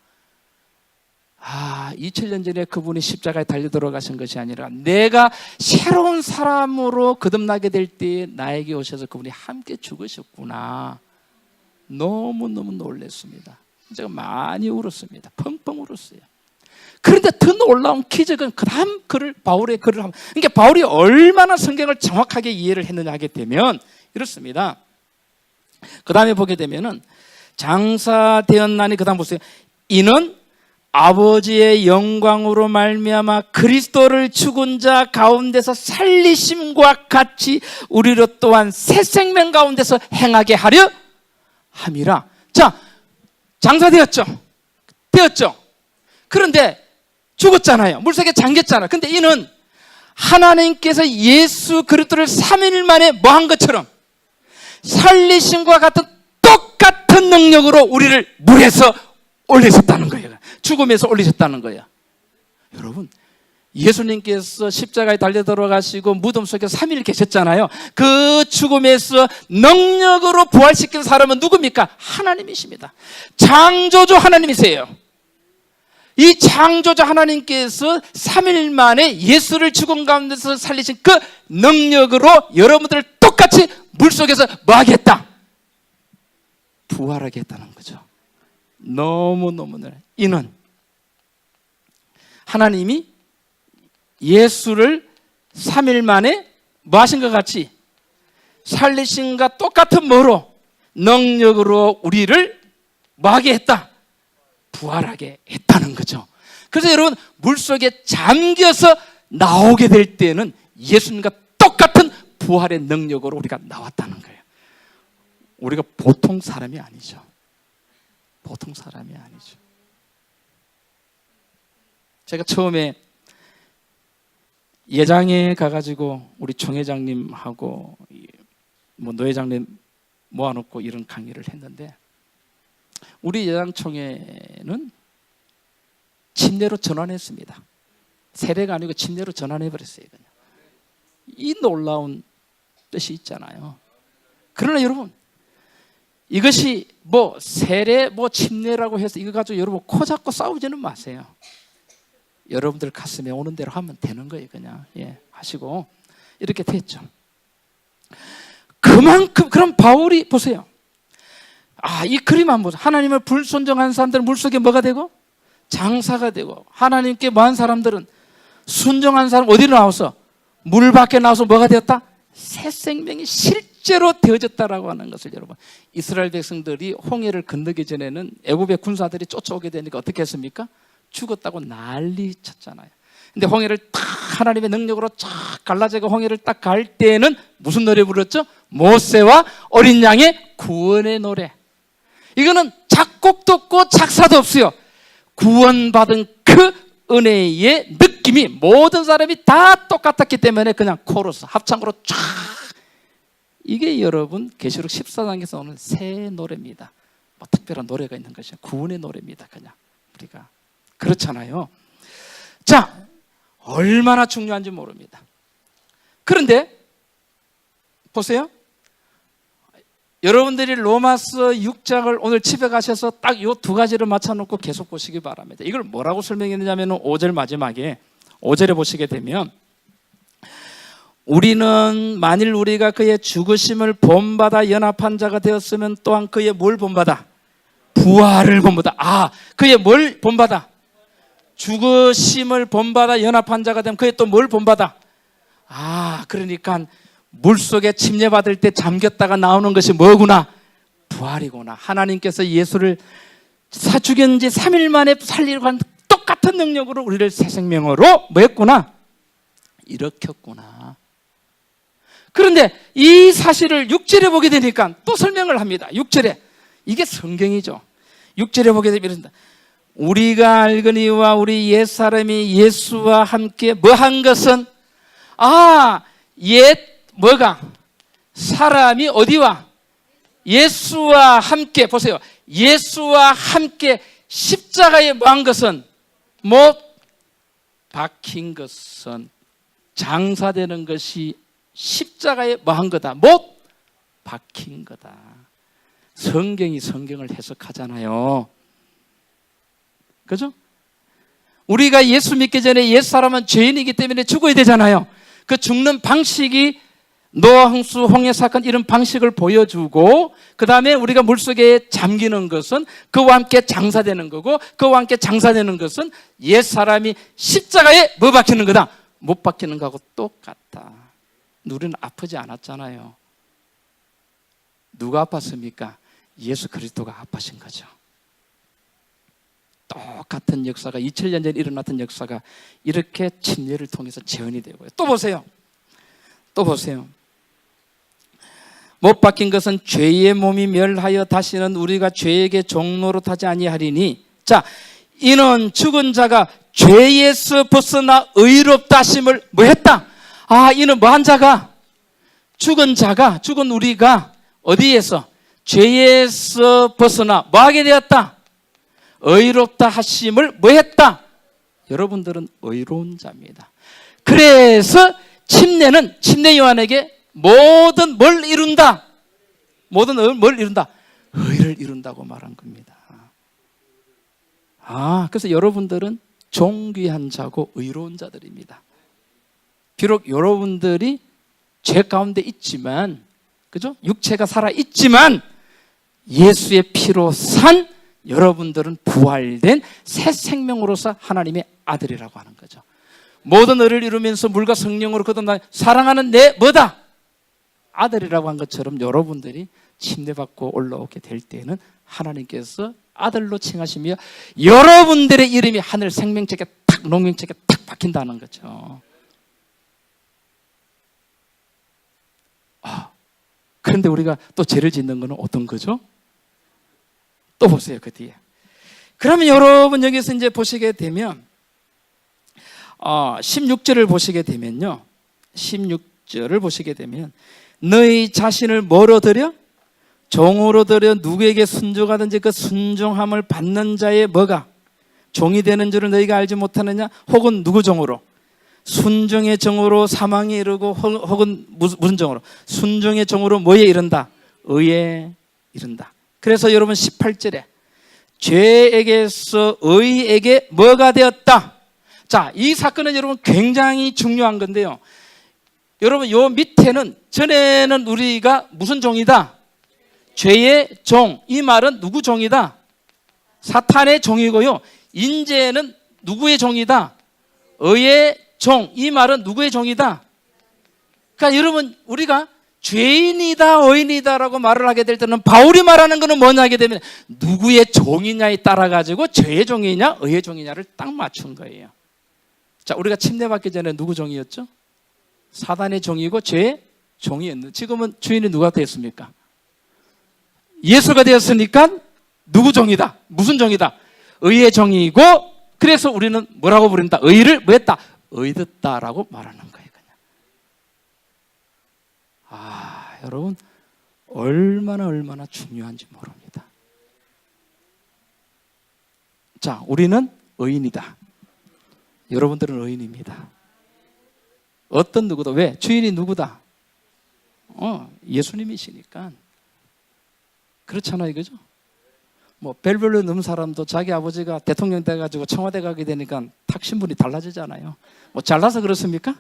2000년 전에 그분이 십자가에 달려 돌아가신 것이 아니라 내가 새로운 사람으로 거듭나게 될 때 나에게 오셔서 그분이 함께 죽으셨구나. 너무너무 놀랐습니다. 제가 많이 울었습니다. 펑펑 울었어요. 그런데 더 놀라운 기적은 그 다음 바울의 글을 하면, 그러니까 바울이 얼마나 성경을 정확하게 이해를 했느냐 하게 되면 이렇습니다. 그 다음에 보게 되면은 장사되었나니, 그 다음 보세요. 이는 아버지의 영광으로 말미암아 그리스도를 죽은 자 가운데서 살리심과 같이 우리로 또한 새 생명 가운데서 행하게 하려 함이라. 자, 장사되었죠. 되었죠. 그런데 죽었잖아요. 물속에 잠겼잖아요. 근데 이는 하나님께서 예수 그리스도를 3일 만에 뭐 한 것처럼 살리심과 같은 똑같은 능력으로 우리를 물에서 올리셨다는 거예요. 죽음에서 올리셨다는 거예요. 여러분, 예수님께서 십자가에 달려 들어가시고 무덤 속에 3일 계셨잖아요. 그 죽음에서 능력으로 부활시킨 사람은 누굽니까? 하나님이십니다. 창조주 하나님이세요. 이 창조주 하나님께서 3일 만에 예수를 죽음 가운데서 살리신 그 능력으로 여러분들을 똑같이 물속에서 뭐 하겠다? 부활하게 했다는 거죠. 너무너무 늘 이는 하나님이 예수를 3일 만에 뭐 하신 것 같이 살리신과 똑같은 뭐로? 능력으로 우리를 뭐 하게 했다? 부활하게 했다는 거죠. 그래서 여러분, 물속에 잠겨서 나오게 될 때는 예수님과 똑같은 부활의 능력으로 우리가 나왔다는 거예요. 우리가 보통 사람이 아니죠. 보통 사람이 아니죠. 제가 처음에 예장에 가가지고 우리 총회장님하고 뭐 노회장님 모아놓고 이런 강의를 했는데, 우리 예장총회는 침례로 전환했습니다. 세례가 아니고 침례로 전환해버렸어요. 그냥. 이 놀라운 뜻이 있잖아요. 그러나 여러분, 이것이 뭐 세례 뭐 침례라고 해서 이거 가지고 여러분 코 잡고 싸우지는 마세요. 여러분들 가슴에 오는 대로 하면 되는 거예요. 그냥 하시고 이렇게 됐죠. 그만큼 그럼 바울이 보세요. 이 그림 한번 보세요. 하나님을 불순종한 사람들은 물속에 뭐가 되고? 장사가 되고, 하나님께 뭐한 사람들은 순종한 사람 어디로 나와서? 물 밖에 나와서 뭐가 되었다? 새 생명이 실제로 되어졌다라고 하는 것을 여러분, 이스라엘 백성들이 홍해를 건너기 전에는 애굽의 군사들이 쫓아오게 되니까 어떻게 했습니까? 죽었다고 난리 쳤잖아요. 근데 홍해를 딱 하나님의 능력으로 쫙 갈라져가 홍해를 딱 갈 때는 무슨 노래 불렀죠? 모세와 어린 양의 구원의 노래. 이거는 작곡도 없고 작사도 없어요. 구원받은 그 은혜의 느낌이 모든 사람이 다 똑같았기 때문에 그냥 코러스 합창으로 쫙, 이게 여러분 계시록 14장에서 오는 새 노래입니다. 뭐 특별한 노래가 있는 것이 구원의 노래입니다. 그냥 우리가 그렇잖아요. 자, 얼마나 중요한지 모릅니다. 그런데 보세요. 여러분들이 로마서 6장을 오늘 집에 가셔서 딱 이 두 가지를 맞춰놓고 계속 보시기 바랍니다. 이걸 뭐라고 설명했느냐면 5절 마지막에 5절에 보시게 되면, 우리는 만일 우리가 그의 죽으심을 본받아 연합한 자가 되었으면 또한 그의 뭘 본받아? 부활을 본받아. 그의 뭘 본받아? 죽으심을 본받아 연합한 자가 되면 그의 또 뭘 본받아? 그러니까 물속에 침례받을 때 잠겼다가 나오는 것이 뭐구나? 부활이구나. 하나님께서 예수를 죽인 지 3일 만에 살리려고 한 똑같은 능력으로 우리를 새 생명으로 뭐 했구나? 일으켰구나. 그런데 이 사실을 6절에 보게 되니까 또 설명을 합니다. 6절에. 이게 성경이죠. 6절에 보게 되면 이런다. 우리가 알거니와 우리 옛사람이 예수와 함께 뭐 한 것은, 뭐가? 사람이 어디와? 예수와 함께, 보세요. 예수와 함께 십자가에 뭐 한 것은? 못 박힌 것은, 장사되는 것이 십자가에 뭐 한 거다? 못 박힌 거다. 성경이 성경을 해석하잖아요. 그죠? 우리가 예수 믿기 전에 옛사람은 죄인이기 때문에 죽어야 되잖아요. 그 죽는 방식이 노아 홍수 홍해 사건 이런 방식을 보여주고, 그 다음에 우리가 물속에 잠기는 것은 그와 함께 장사되는 거고, 그와 함께 장사되는 것은 옛사람이 십자가에 뭐 박히는 거다? 못 박히는 거하고 똑같다. 우리는 아프지 않았잖아요. 누가 아팠습니까? 예수 그리스도가 아파신 거죠. 똑같은 역사가 2000년 전에 일어났던 역사가 이렇게 침례를 통해서 재현이 되고요. 또 보세요. 못 박힌 것은 죄의 몸이 멸하여 다시는 우리가 죄에게 종로로 타지 아니하리니, 자, 이는 죽은 자가 죄에서 벗어나 의롭다 하심을 뭐 했다? 이는 뭐한 자가? 죽은 우리가 어디에서? 죄에서 벗어나 뭐 하게 되었다? 의롭다 하심을 뭐 했다? 여러분들은 의로운 자입니다. 그래서 침례는 침례 요한에게 모든 뭘 이룬다? 뭘 이룬다? 의를 이룬다고 말한 겁니다. 그래서 여러분들은 존귀한 자고 의로운 자들입니다. 비록 여러분들이 죄 가운데 있지만, 그죠? 육체가 살아 있지만 예수의 피로 산 여러분들은 부활된 새 생명으로서 하나님의 아들이라고 하는 거죠. 모든 의를 이루면서 물과 성령으로 거듭나 사랑하는 내 뭐다? 아들이라고 한 것처럼 여러분들이 침례받고 올라오게 될 때는 하나님께서 아들로 칭하시며 여러분들의 이름이 하늘 생명책에 탁, 농명책에 탁 박힌다는 거죠. 그런데 우리가 또 죄를 짓는 것은 어떤 거죠? 또 보세요, 그 뒤에. 그러면 여러분 여기서 이제 보시게 되면 16절을 보시게 되면요, 16절을 보시게 되면 너희 자신을 뭐로 드려? 종으로 드려 누구에게 순종하든지 그 순종함을 받는 자의 뭐가? 종이 되는 줄을 너희가 알지 못하느냐? 혹은 누구 종으로? 순종의 종으로 사망에 이르고, 혹은 무슨 종으로? 순종의 종으로 뭐에 이른다? 의에 이른다. 그래서 여러분 18절에 죄에게서 의에게 뭐가 되었다? 자, 이 사건은 여러분 굉장히 중요한 건데요, 여러분 요 밑에는 전에는 우리가 무슨 종이다? 죄의 종. 이 말은 누구 종이다? 사탄의 종이고요, 인제는 누구의 종이다? 의의 종. 이 말은 누구의 종이다? 그러니까 여러분 우리가 죄인이다 의인이다라고 말을 하게 될 때는 바울이 말하는 것은 뭐냐 하게 되면 누구의 종이냐에 따라 가지고 죄의 종이냐 의의 종이냐를 딱 맞춘 거예요. 자, 우리가 침례받기 전에 누구 종이었죠? 사단의 종이고 죄의 종이었는데 지금은 주인이 누가 되었습니까? 예수가 되었으니까 누구 종이다? 무슨 종이다? 의의 종이고, 그래서 우리는 뭐라고 부른다? 의를 뭐 했다? 의듣다라고 말하는 거예요. 여러분 얼마나 중요한지 모릅니다. 자, 우리는 의인이다. 여러분들은 의인입니다. 어떤 누구도. 왜? 주인이 누구다? 예수님이시니까. 그렇잖아요, 그죠? 뭐 벨별로 넘은 사람도 자기 아버지가 대통령 돼가지고 청와대 가게 되니까 탁 신분이 달라지잖아요. 뭐 잘나서 그렇습니까?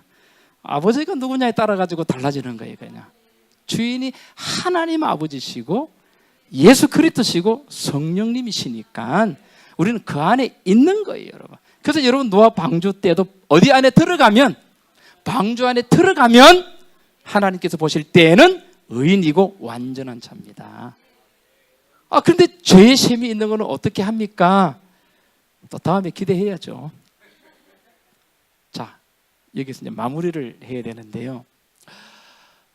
아버지가 누구냐에 따라 가지고 달라지는 거예요. 그냥 주인이 하나님 아버지시고 예수 그리스도시고 성령님이시니까 우리는 그 안에 있는 거예요, 여러분. 그래서 여러분 노아 방주 때도 어디 안에 들어가면, 방주 안에 들어가면 하나님께서 보실 때에는 의인이고 완전한 자입니다. 그런데 죄의 셈이 있는 것은 어떻게 합니까? 또 다음에 기대해야죠. 자, 여기서 이제 마무리를 해야 되는데요,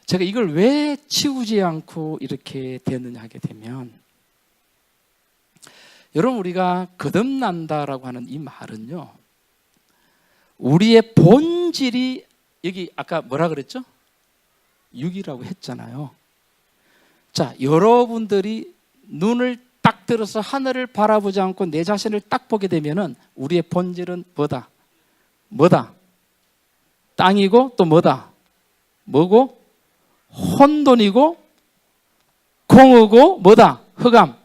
제가 이걸 왜 치우지 않고 이렇게 되느냐 하게 되면, 여러분 우리가 거듭난다라고 하는 이 말은요, 우리의 본질이, 여기 아까 뭐라 그랬죠? 육이라고 했잖아요. 자, 여러분들이 눈을 딱 들어서 하늘을 바라보지 않고 내 자신을 딱 보게 되면은 우리의 본질은 뭐다? 땅이고 또 뭐고? 혼돈이고 공허고 뭐다? 흑암,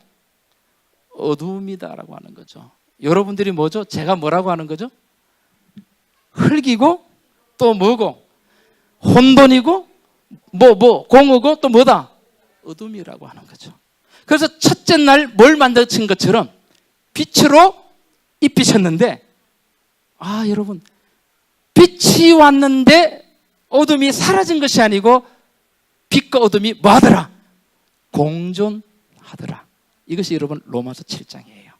어두움이다라고 하는 거죠. 여러분들이 뭐죠? 제가 뭐라고 하는 거죠? 흙이고 또 뭐고? 혼돈이고 공허고 또 뭐다? 어둠이라고 하는 거죠. 그래서 첫째 날 뭘 만드신 것처럼 빛으로 입히셨는데, 여러분 빛이 왔는데 어둠이 사라진 것이 아니고 빛과 어둠이 뭐하더라? 공존하더라. 이것이 여러분 로마서 7장이에요.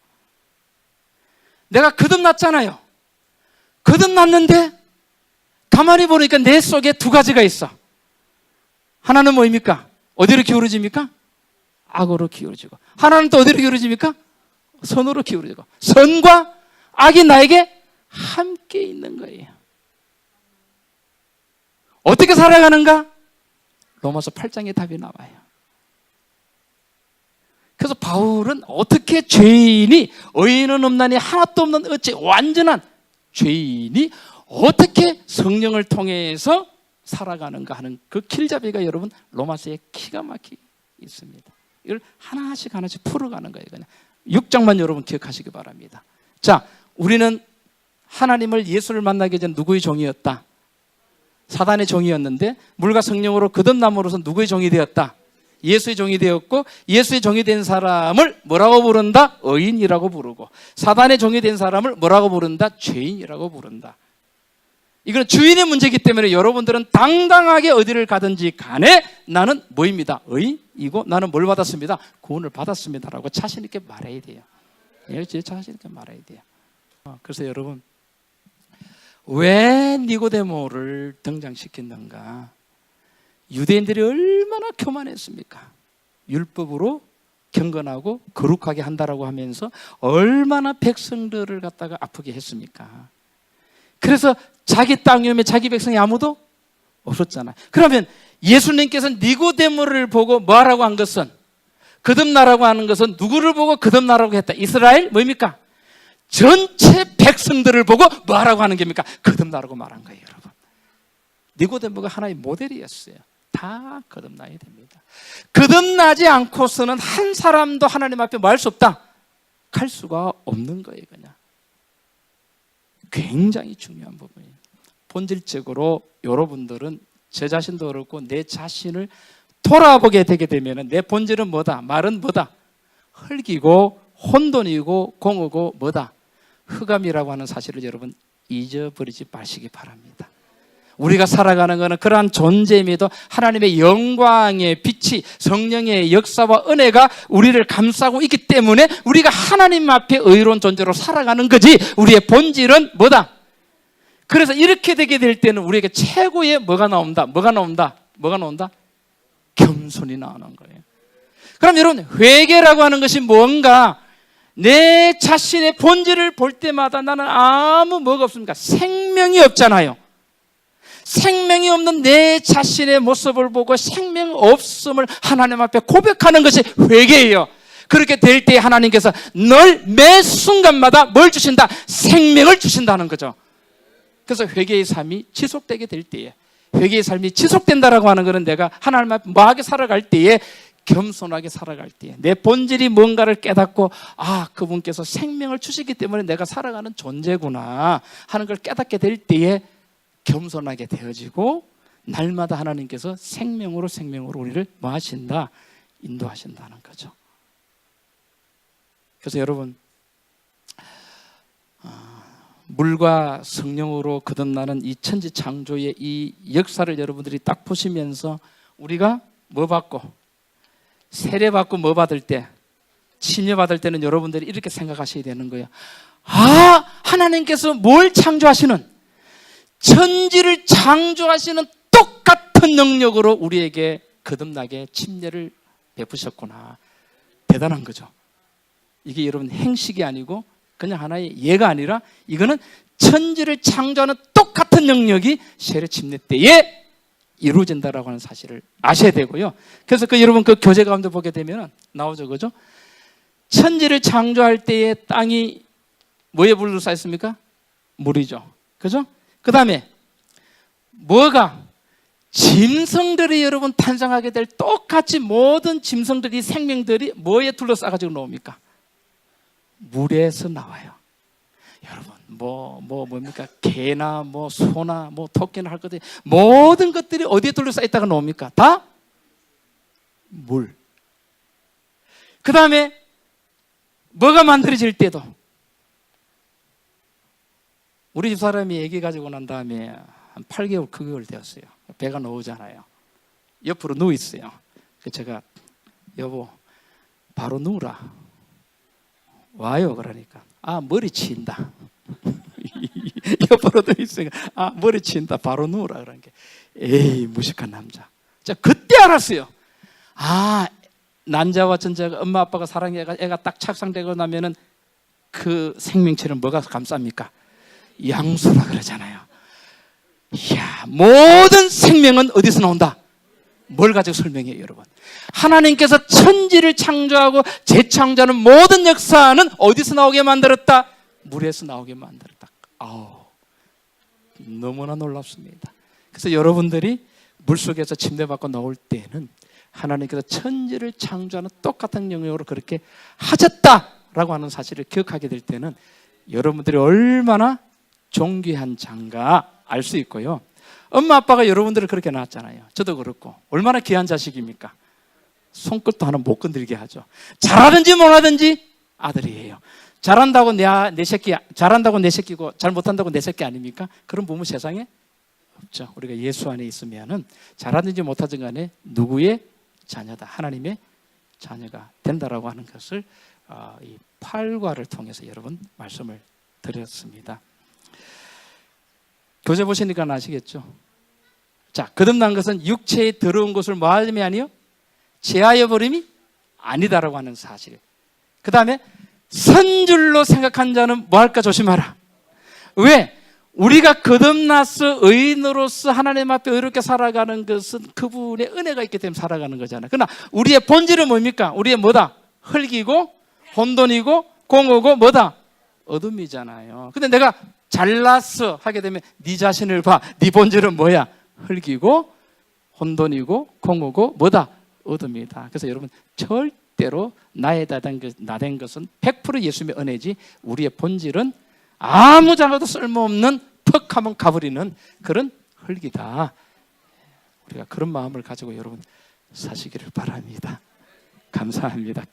내가 거듭났잖아요. 거듭났는데 가만히 보니까 내 속에 두 가지가 있어. 하나는 뭐입니까? 어디로 기울어집니까? 악으로 기울어지고, 하나는 또 어디로 기울어집니까? 선으로 기울어지고, 선과 악이 나에게 함께 있는 거예요. 어떻게 살아가는가? 로마서 8장에 답이 나와요. 그래서 바울은 어떻게 죄인이, 의인은 없나니 하나도 없는 어째 완전한 죄인이 어떻게 성령을 통해서 살아가는가 하는 그 길잡이가 여러분 로마서에 기가 막히게 있습니다. 이걸 하나씩 풀어가는 거예요. 그냥 6장만 여러분 기억하시기 바랍니다. 자, 우리는 하나님을, 예수를 만나기 전 누구의 종이었다? 사단의 종이었는데 물과 성령으로 거듭남으로써 누구의 종이 되었다? 예수의 종이 되었고, 예수의 종이 된 사람을 뭐라고 부른다? 의인이라고 부르고, 사단의 종이 된 사람을 뭐라고 부른다? 죄인이라고 부른다. 이건 주인의 문제이기 때문에 여러분들은 당당하게 어디를 가든지 간에 나는 뭐입니다? 의인이고 나는 뭘 받았습니다? 구원을 받았습니다 라고 자신 있게 말해야 돼요. 자신 있게 말해야 돼요. 그래서 여러분, 왜 니고데모를 등장시켰는가? 유대인들이 얼마나 교만했습니까? 율법으로 경건하고 거룩하게 한다라고 하면서 얼마나 백성들을 갖다가 아프게 했습니까? 그래서 자기 땅 위에 자기 백성이 아무도 없었잖아요. 그러면 예수님께서 니고데모를 보고 뭐하라고 한 것은, 거듭나라고 하는 것은 누구를 보고 거듭나라고 했다? 이스라엘 뭐입니까? 전체 백성들을 보고 뭐하라고 하는 겁니까? 거듭나라고 말한 거예요. 여러분, 니고데모가 하나의 모델이었어요. 다 거듭나야 됩니다. 거듭나지 않고서는 한 사람도 하나님 앞에 뭐 할 수 없다? 갈 수가 없는 거예요. 그냥 굉장히 중요한 부분이에요. 본질적으로 여러분들은 제 자신도 그렇고 내 자신을 돌아보게 되게 되면 내 본질은 뭐다? 말은 뭐다? 흙이고 혼돈이고 공허고 뭐다? 흑암이라고 하는 사실을 여러분 잊어버리지 마시기 바랍니다. 우리가 살아가는 것은 그러한 존재임에도 하나님의 영광의 빛이, 성령의 역사와 은혜가 우리를 감싸고 있기 때문에 우리가 하나님 앞에 의로운 존재로 살아가는 거지, 우리의 본질은 뭐다? 그래서 이렇게 되게 될 때는 우리에게 최고의 뭐가 나온다? 겸손이 나오는 거예요. 그럼 여러분, 회개라고 하는 것이 뭔가? 내 자신의 본질을 볼 때마다 나는 아무 뭐가 없습니까? 생명이 없잖아요. 생명이 없는 내 자신의 모습을 보고 생명 없음을 하나님 앞에 고백하는 것이 회개예요. 그렇게 될 때 하나님께서 늘 매 순간마다 뭘 주신다? 생명을 주신다는 거죠. 그래서 회개의 삶이 지속되게 될 때에, 회개의 삶이 지속된다라고 하는 것은 내가 하나님 앞에 뭐하게 살아갈 때에, 겸손하게 살아갈 때에 내 본질이 뭔가를 깨닫고, 아, 그분께서 생명을 주시기 때문에 내가 살아가는 존재구나 하는 걸 깨닫게 될 때에 겸손하게 되어지고, 날마다 하나님께서 생명으로 우리를 뭐 하신다? 인도하신다는 거죠. 그래서 여러분, 물과 성령으로 거듭나는 이 천지창조의 이 역사를 여러분들이 딱 보시면서 우리가 뭐 받고, 세례받고 뭐 받을 때, 침례받을 때는 여러분들이 이렇게 생각하셔야 되는 거예요. 아, 하나님께서 뭘 창조하시는, 천지를 창조하시는 똑같은 능력으로 우리에게 거듭나게 침례를 베푸셨구나. 대단한 거죠. 이게 여러분 행식이 아니고 그냥 하나의 예가 아니라 이거는 천지를 창조하는 똑같은 능력이 세례 침례 때에 이루어진다라고 하는 사실을 아셔야 되고요. 그래서 여러분 그 교재 가운데 보게 되면 나오죠, 그죠? 천지를 창조할 때에 땅이 뭐에 둘러싸여 있습니까? 물이죠, 그죠? 그 다음에 뭐가? 짐승들이 여러분 탄생하게 될, 똑같이 모든 짐승들이, 생명들이 뭐에 둘러싸가지고 나옵니까? 물에서 나와요. 여러분 뭡니까? 개나 소나 토끼나 할 것들이, 모든 것들이 어디에 둘러싸여 있다가 나옵니까? 다 물. 그 다음에 뭐가 만들어질 때도, 우리 집 사람이 아기 가지고 난 다음에 한 8개월, 9개월 되었어요. 배가 나오잖아요. 옆으로 누워 있어요. 제가 여보 바로 누우라. 와요. 그러니까 아, 머리 치인다. 옆으로 돼 있으니까 머리 치인다. 바로 누우라 그런 게. 에이, 무식한 남자. 자, 그때 알았어요. 난자와 전자가 엄마 아빠가 사랑해 애가 딱 착상되고 나면은 그 생명체를 뭐가 감쌉니까? 양수라 그러잖아요. 이야, 모든 생명은 어디서 나온다? 뭘 가지고 설명해요, 여러분? 하나님께서 천지를 창조하고 재창조하는 모든 역사는 어디서 나오게 만들었다? 물에서 나오게 만들었다. 너무나 놀랍습니다. 그래서 여러분들이 물속에서 침대받고 나올 때는 하나님께서 천지를 창조하는 똑같은 영역으로 그렇게 하셨다라고 하는 사실을 기억하게 될 때는 여러분들이 얼마나 존귀한 자인가 알 수 있고요. 엄마 아빠가 여러분들을 그렇게 낳았잖아요. 저도 그렇고. 얼마나 귀한 자식입니까? 손끝도 하나 못 건들게 하죠. 잘하든지 못하든지 아들이에요. 잘한다고 내 새끼, 잘한다고 내 새끼고 잘 못한다고 내 새끼 아닙니까? 그런 부모 세상에 없죠. 우리가 예수 안에 있으면은 잘하든지 못하든지 간에 누구의 자녀다? 하나님의 자녀가 된다라고 하는 것을 이 8과를 통해서 여러분 말씀을 드렸습니다. 교재 보시니까 아시겠죠? 자, 거듭난 것은 육체의 더러운 것을 뭐함이 아니요? 제하여 버림이 아니다라고 하는 사실. 그 다음에 선줄로 생각한 자는 뭐 할까 조심하라. 왜? 우리가 거듭나서 의인으로서 하나님 앞에 의롭게 살아가는 것은 그분의 은혜가 있기 때문에 살아가는 거잖아요. 그러나 우리의 본질은 뭡니까? 우리의 뭐다? 흙이고 혼돈이고 공허고 뭐다? 어둠이잖아요. 근데 내가 잘났어 하게 되면 네 자신을 봐. 네 본질은 뭐야? 흙이고 혼돈이고 공허고 뭐다? 어둠이다. 그래서 여러분 절대로 나된 것은 100% 예수님의 은혜지 우리의 본질은 아무 작아도 쓸모없는 퍽 하면 가버리는 그런 흙이다. 우리가 그런 마음을 가지고 여러분 사시기를 바랍니다. 감사합니다.